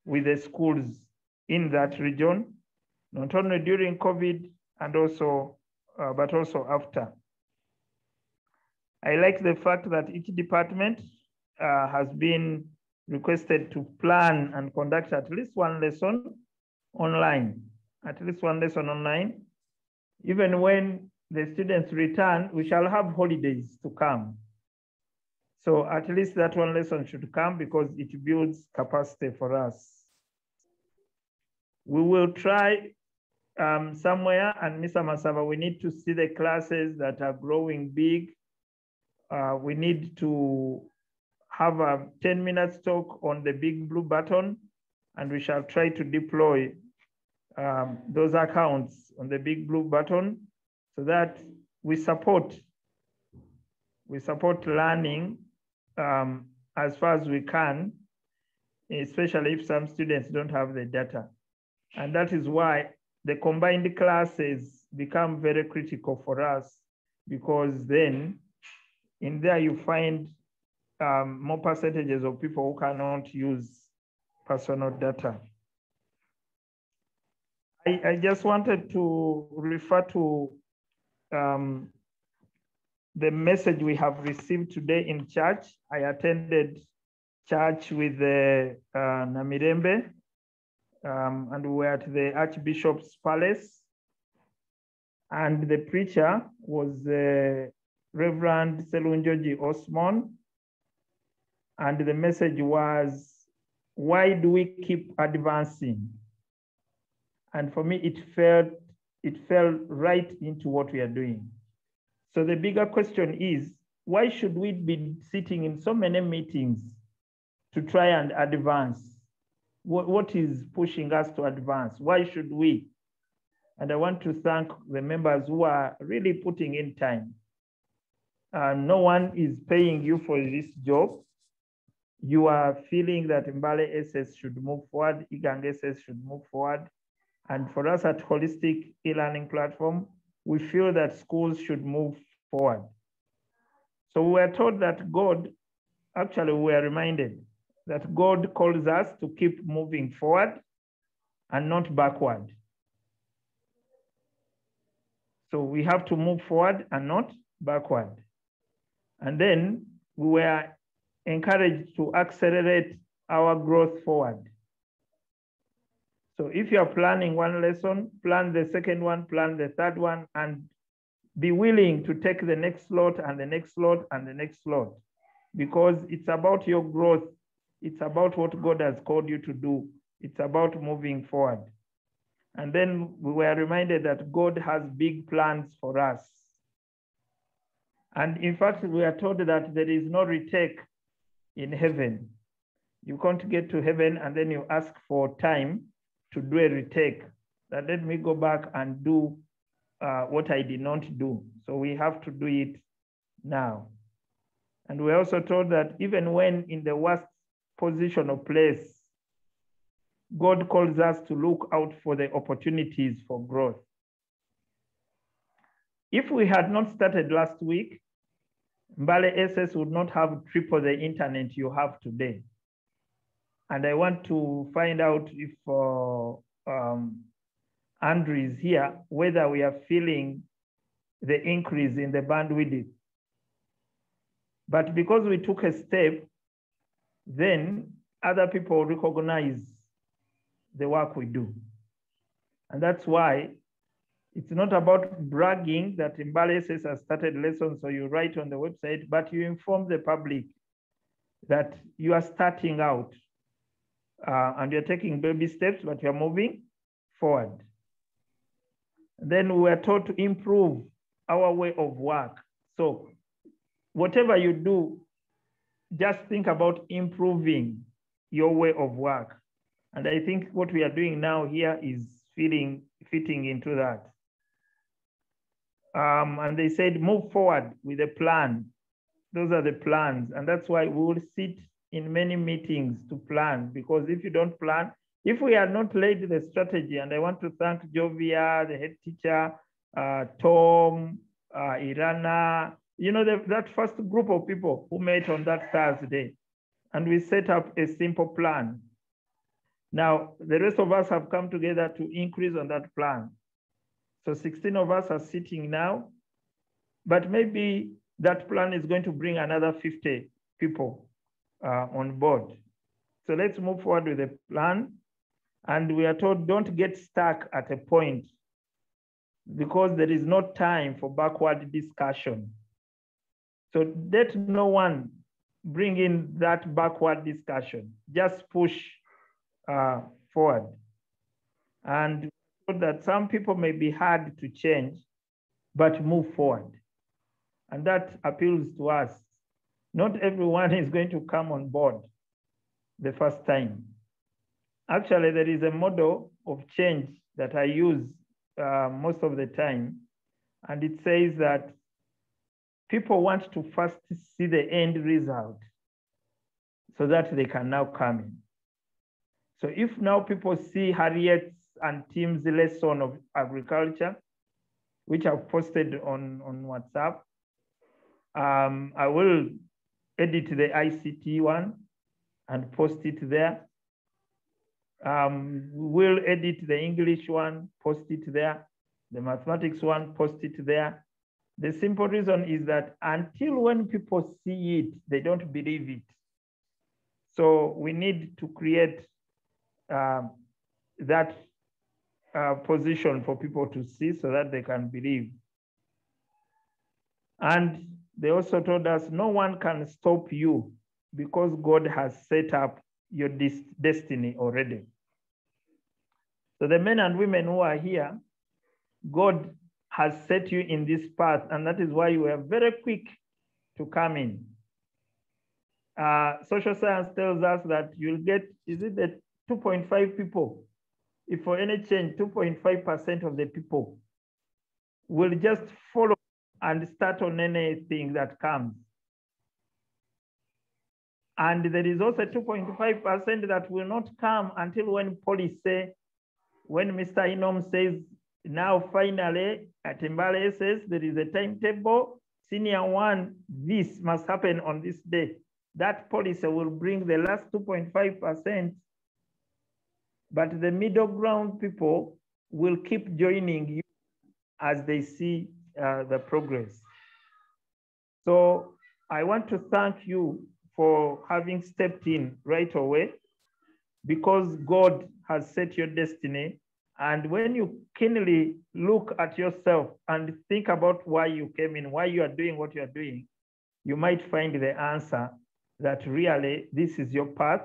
with the schools in that region, not only during COVID and also, but also after. I like the fact that each department has been requested to plan and conduct at least one lesson online, Even when the students return, we shall have holidays to come. So at least that one lesson should come because it builds capacity for us. We will try somewhere, and Mr. Masava, we need to see the classes that are growing big. We need to have a 10-minute talk on the big blue button, and we shall try to deploy those accounts on the big blue button so that we support learning as far as we can, especially if some students don't have the data. And that is why the combined classes become very critical for us, because then in there you find more percentages of people who cannot use personal data. I just wanted to refer to the message we have received today in church. I attended church with Namirembe, and we were at the Archbishop's Palace. And the preacher was Reverend Selunjoji Osman. And the message was, why do we keep advancing? And for me, it fell right into what we are doing. So the bigger question is, why should we be sitting in so many meetings to try and advance? What is pushing us to advance? Why should we? And I want to thank the members who are really putting in time. No one is paying you for this job. You are feeling that Mbale SS should move forward, eGang SS should move forward. And for us at Holistic eLearning Platform, we feel that schools should move forward. So we are told that God, actually we are reminded that God calls us to keep moving forward and not backward. So we have to move forward and not backward. And then we were encouraged to accelerate our growth forward. So if you are planning one lesson, plan the second one, plan the third one, and be willing to take the next slot and the next slot and the next slot, because it's about your growth. It's about what God has called you to do. It's about moving forward. And then we were reminded that God has big plans for us. And in fact, we are told that there is no retake in heaven. You can't get to heaven and then you ask for time to do a retake. That let me go back and do what I did not do. So we have to do it now. And we're also told that even when in the worst position or place, God calls us to look out for the opportunities for growth. If we had not started last week, Mbale SS would not have triple the internet you have today. And I want to find out if Andrew is here, whether we are feeling the increase in the bandwidth. But because we took a step, then other people recognize the work we do. And that's why it's not about bragging that Mbale SS has started lessons, so you write on the website, but you inform the public that you are starting out and you're taking baby steps, but you're moving forward. Then we are taught to improve our way of work. So whatever you do, just think about improving your way of work. And I think what we are doing now here is fitting into that. And they said, move forward with a plan. Those are the plans. And that's why we will sit in many meetings to plan, because if you don't plan, if we are not laid the strategy, and I want to thank Jovia, the head teacher, Tom, Irana, you know, that first group of people who met on that Thursday, and we set up a simple plan. Now, the rest of us have come together to increase on that plan. So 16 of us are sitting now, but maybe that plan is going to bring another 50 people on board. So let's move forward with the plan. And we are told, don't get stuck at a point, because there is no time for backward discussion. So let no one bring in that backward discussion, just push forward. And that some people may be hard to change, but move forward. And that appeals to us. Not everyone is going to come on board the first time. Actually, there is a model of change that I use most of the time. And it says that people want to first see the end result so that they can now come in. So if now people see Harriet's and Tim's lesson of agriculture, which I've posted on WhatsApp, I will edit the ICT one and post it there. We'll edit the English one, post it there. The mathematics one, post it there. The simple reason is that until when people see it, they don't believe it. So we need to create that position for people to see so that they can believe. And they also told us no one can stop you because God has set up your destiny already. So the men and women who are here, God has set you in this path, and that is why you were very quick to come in. Social science tells us that you'll get, is it the 2.5 people? If for any change, 2.5% of the people will just follow and start on anything that comes. And there is also 2.5% that will not come until when police say, when Mr. Inom says, now finally at Mbale S S, there is a timetable, senior one, this must happen on this day. That policy will bring the last 2.5%, but the middle ground people will keep joining you as they see the progress. So I want to thank you for having stepped in right away, because God has set your destiny. And when you keenly look at yourself and think about why you came in, why you are doing what you are doing, you might find the answer that really this is your path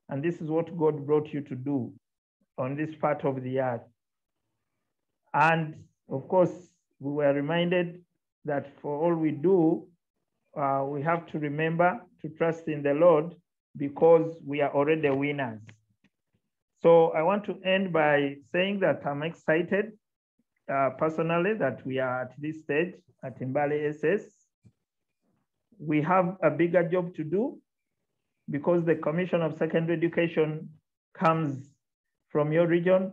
and this is what God brought you to do on this part of the earth. And of course, we were reminded that for all we do, we have to remember to trust in the Lord, because we are already winners. So I want to end by saying that I'm excited personally that we are at this stage at Mbale S S. We have a bigger job to do, because the Commission of Secondary Education comes from your region,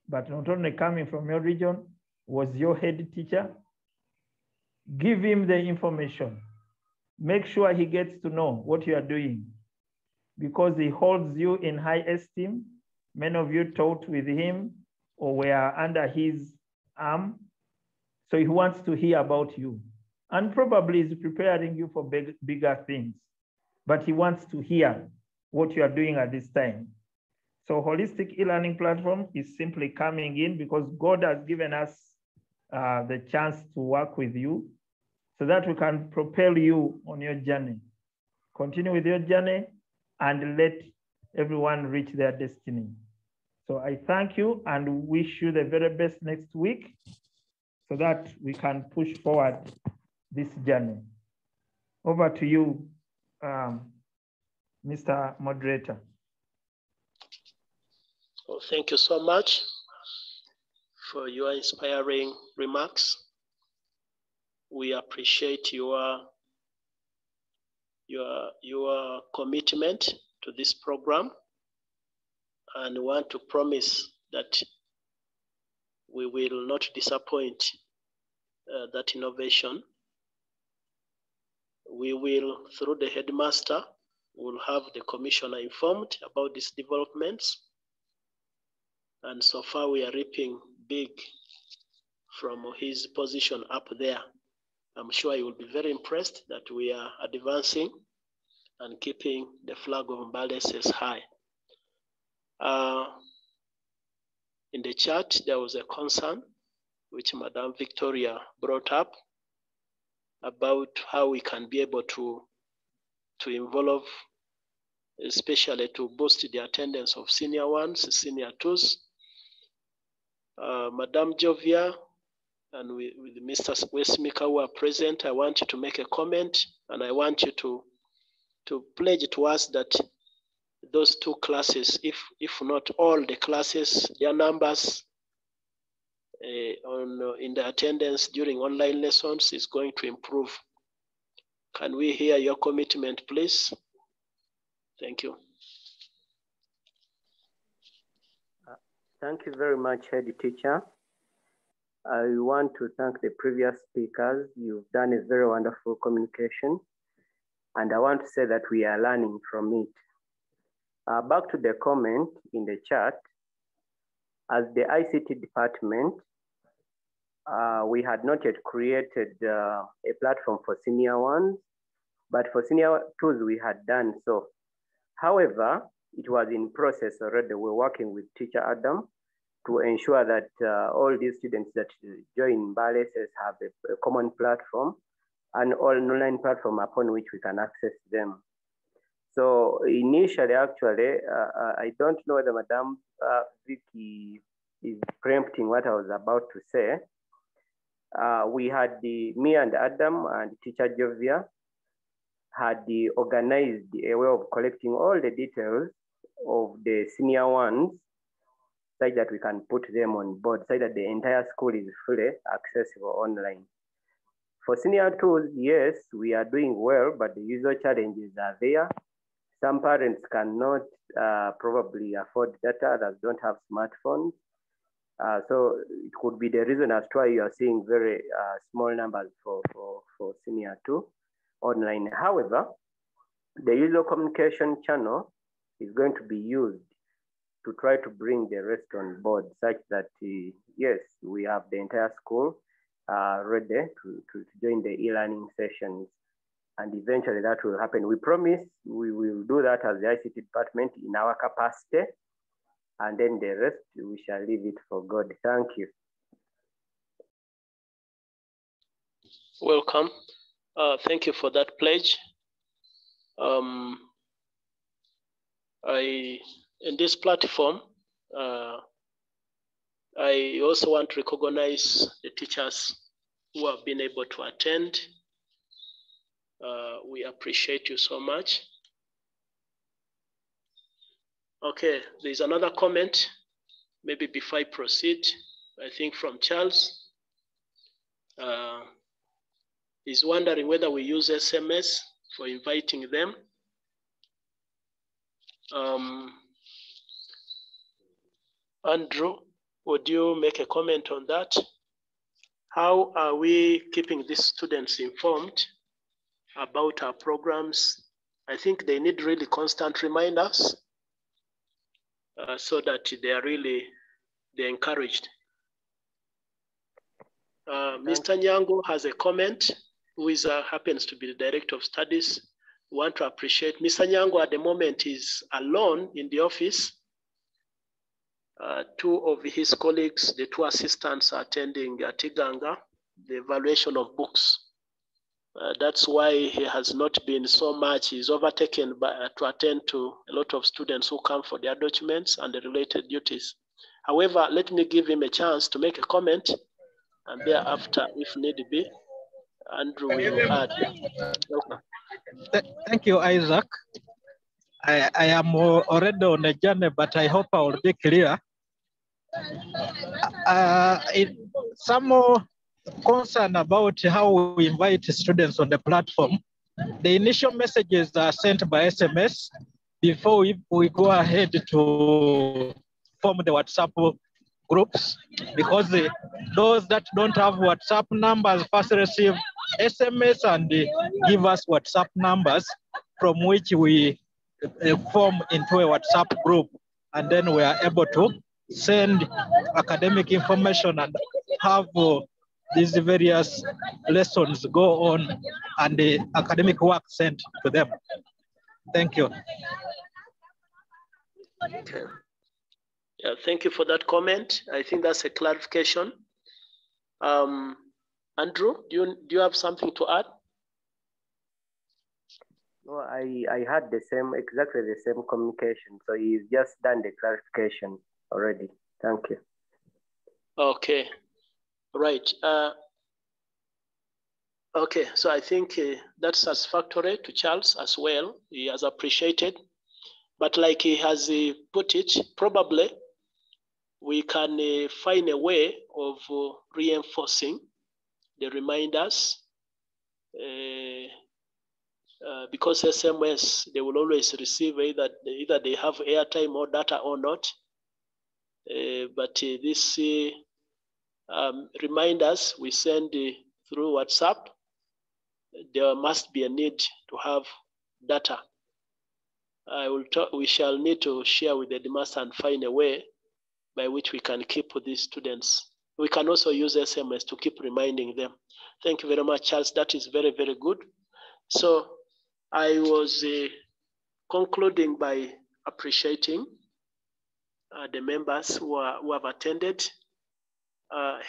but not only coming from your region, was your head teacher. Give him the information. Make sure he gets to know what you are doing, because he holds you in high esteem. Many of you taught with him or were under his arm. So he wants to hear about you, and probably is preparing you for bigger things, but he wants to hear what you are doing at this time. So Holistic eLearning Platform is simply coming in because God has given us the chance to work with you so that we can propel you on your journey. Continue with your journey and let everyone reach their destiny. So I thank you and wish you the very best next week so that we can push forward this journey. Over to you, Mr. Moderator. Well, thank you so much for your inspiring remarks. We appreciate your commitment to this program, and want to promise that we will not disappoint that innovation. We will, through the headmaster, will have the commissioner informed about these developments. And so far we are reaping big from his position up there. I'm sure he will be very impressed that we are advancing and keeping the flag of Mbale S S high. In the chat, there was a concern which Madam Victoria brought up about how we can be able to involve, especially to boost the attendance of senior ones, senior twos. Madam Jovia and with Mr. Westmaker who are present, I want you to make a comment, and I want you to pledge to us that those two classes, if not all the classes, their numbers in the attendance during online lessons is going to improve. Can we hear your commitment, please? Thank you. Thank you very much, Head Teacher. I want to thank the previous speakers. You've done a very wonderful communication, and I want to say that we are learning from it. Back to the comment in the chat, as the ICT department, we had not yet created a platform for senior ones, but for senior twos we had done so. However, it was in process already. We're working with Teacher Adam to ensure that all these students that join Mbale S S have a common platform and all online platform upon which we can access them. So initially, actually, I don't know whether Madam Vicky is preempting what I was about to say. We had me and Adam and teacher Jovia had organized a way of collecting all the details of the senior ones such that we can put them on board, so that the entire school is fully accessible online. For senior tools, yes, we are doing well, but the usual challenges are there. Some parents cannot probably afford data, others don't have smartphones. So it could be the reason as to why you are seeing very small numbers for senior 2 online. However, the usual communication channel is going to be used to try to bring the rest on board, such that, yes, we have the entire school ready to join the e-learning sessions. And eventually that will happen. We promise we will do that as the ICT department in our capacity. And then the rest, we shall leave it for God. Thank you. Welcome. Thank you for that pledge. In this platform, I also want to recognize the teachers who have been able to attend. We appreciate you so much. Okay, there's another comment, maybe before I proceed, I think from Charles. He's wondering whether we use SMS for inviting them. Andrew, would you make a comment on that? How are we keeping these students informed about our programs? I think they need really constant reminders so that they're encouraged. Mr. Nyango has a comment, who happens to be the Director of Studies. We want to appreciate. Mr. Nyango at the moment is alone in the office. 2 of his colleagues, the 2 assistants, are attending at Iganga, the evaluation of books. That's why he has not been so much. He's overtaken to attend to a lot of students who come for their documents and the related duties. However, let me give him a chance to make a comment, and thereafter, if need be, Andrew will add. Thank you, Isaac. I am already on a journey, but I hope I will be clear. Some more concern about how we invite students on the platform. The initial messages are sent by SMS before we go ahead to form the WhatsApp groups, because those that don't have WhatsApp numbers first receive SMS and give us WhatsApp numbers, from which we form into a WhatsApp group, and then we are able to send academic information and have these various lessons go on and the academic work sent to them. Thank you. Okay. Yeah, thank you for that comment. I think that's a clarification. Andrew, do you have something to add? No, I had exactly the same communication. So he's just done the clarification already. Thank you. Okay, right. Okay, so I think that's satisfactory to Charles as well. He has appreciated. But like he has put it, probably we can find a way of reinforcing the reminders because SMS, they will always receive either they have airtime or data or not. But these reminders we send through WhatsApp, there must be a need to have data. We shall need to share with the headmaster and find a way by which we can keep these students. We can also use SMS to keep reminding them. Thank you very much, Charles. That is very, very good. So I was concluding by appreciating the members who have attended.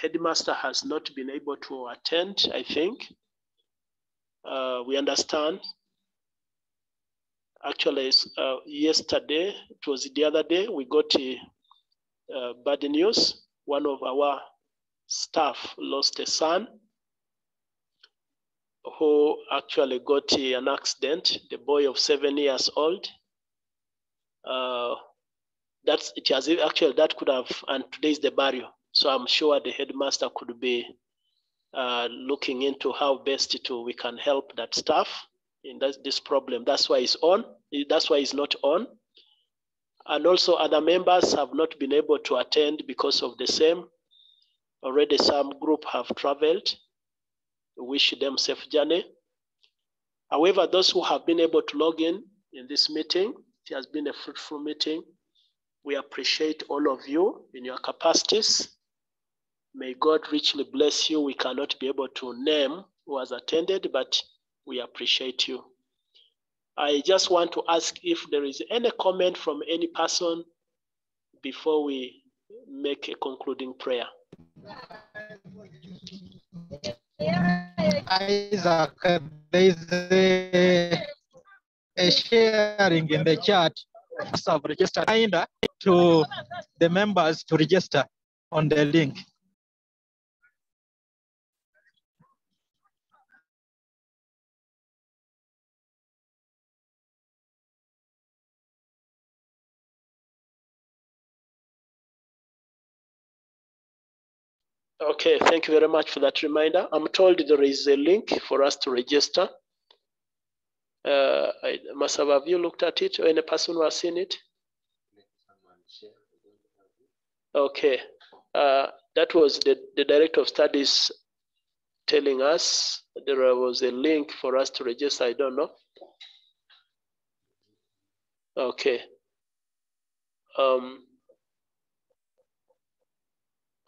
Headmaster has not been able to attend, I think. We understand. Actually, yesterday, it was the other day, we got bad news. one of our staff lost a son who actually got an accident, the boy of 7 years old. That could have, and today is the burial. So I'm sure the headmaster could be looking into how best we can help that staff in this problem. That's why it's on. That's why it's not on. And also other members have not been able to attend because of the same. Already some group have traveled. We wish them safe journey. However, those who have been able to log in this meeting, it has been a fruitful meeting. We appreciate all of you in your capacities. May God richly bless you. We cannot be able to name who has attended, but we appreciate you. I just want to ask if there is any comment from any person before we make a concluding prayer. Isaac, there is a sharing in the chat. I've registered to the members to register on the link. Okay, thank you very much for that reminder. I'm told there is a link for us to register. Have you looked at it, or any person who has seen it? Okay, that was the director of studies telling us there was a link for us to register. I don't know. Okay.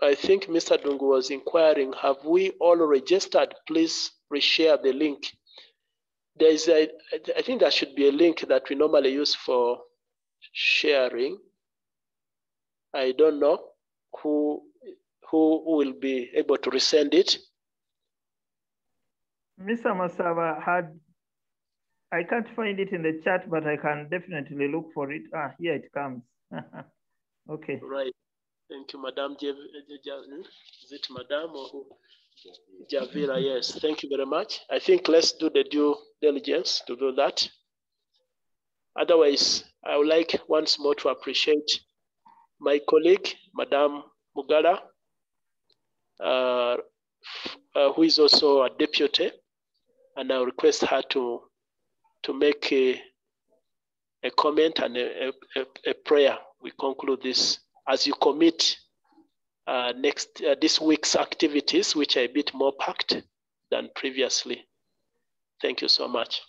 I think Mr. Dungu was inquiring, have we all registered? Please reshare the link. There is I think there should be a link that we normally use for sharing. I don't know who will be able to resend it. Mr. Masaba I can't find it in the chat, but I can definitely look for it. Here it comes. Okay. Right. Thank you, Madam. Is it Madam or who? Javira, yes. Thank you very much. I think let's do the due diligence to do that. Otherwise, I would like once more to appreciate my colleague, Madam Mugala, who is also a deputy, and I'll request her to make a comment and a prayer. We conclude this as you commit this week's activities, which are a bit more packed than previously. Thank you so much.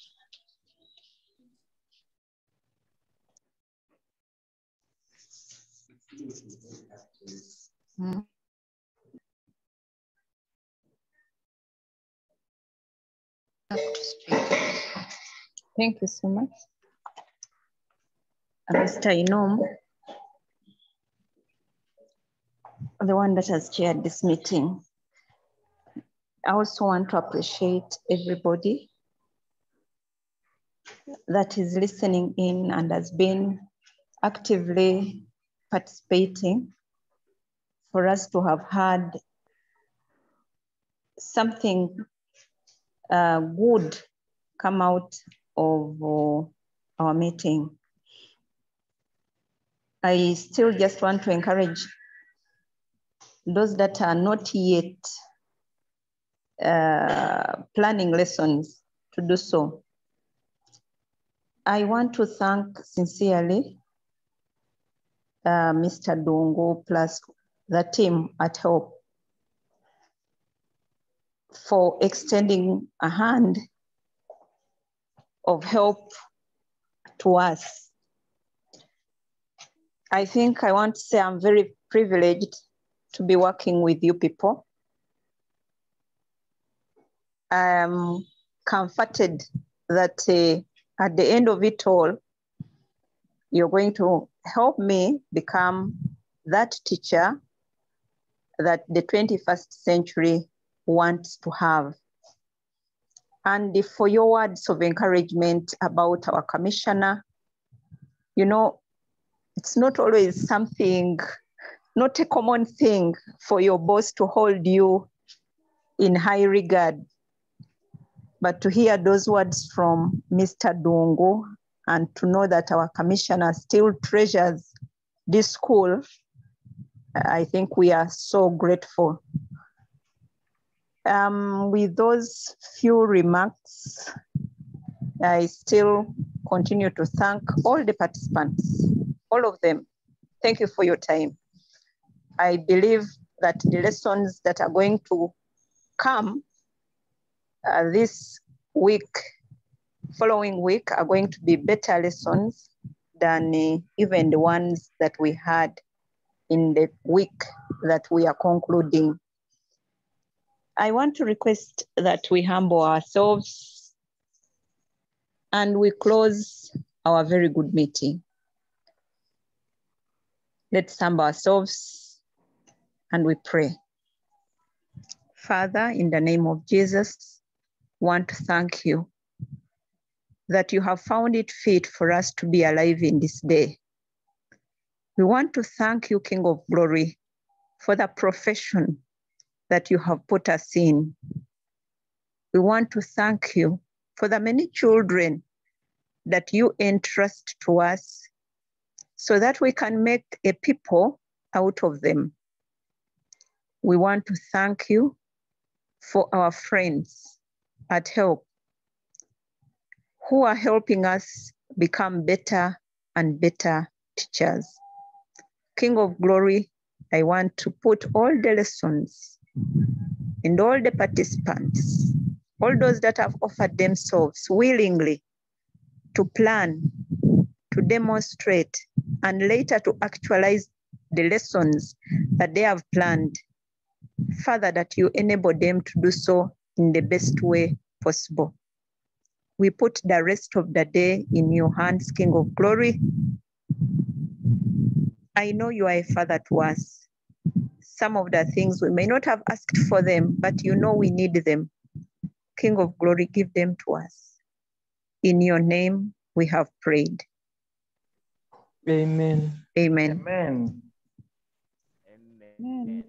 Thank you so much, Mr. Inom, the one that has chaired this meeting. I also want to appreciate everybody that is listening in and has been actively participating for us to have had something good come out of our meeting. I still just want to encourage those that are not yet planning lessons to do so. I want to thank sincerely Mr. Dungu plus the team at Hope for extending a hand of help to us. I think I want to say I'm very privileged to be working with you people. I'm comforted that at the end of it all, you're going to help me become that teacher that the 21st century wants to have. And for your words of encouragement about our commissioner, you know, it's not always something not a common thing for your boss to hold you in high regard. But to hear those words from Mr. Dungu and to know that our commissioner still treasures this school, I think we are so grateful. With those few remarks, I still continue to thank all the participants, all of them. Thank you for your time. I believe that the lessons that are going to come this week, following week, are going to be better lessons than even the ones that we had in the week that we are concluding. I want to request that we humble ourselves and we close our very good meeting. Let's humble ourselves and we pray. Father, in the name of Jesus, want to thank you that you have found it fit for us to be alive in this day. We want to thank you, King of Glory, for the profession that you have put us in. We want to thank you for the many children that you entrust to us so that we can make a people out of them. We want to thank you for our friends at Help who are helping us become better and better teachers. King of Glory, I want to put all the lessons and all the participants, all those that have offered themselves willingly to plan, to demonstrate, and later to actualize the lessons that they have planned. Father, that you enable them to do so in the best way possible. We put the rest of the day in your hands, King of Glory. I know you are a father to us. Some of the things we may not have asked for them, but you know we need them. King of Glory, give them to us. In your name, we have prayed. Amen. Amen. Amen. Amen.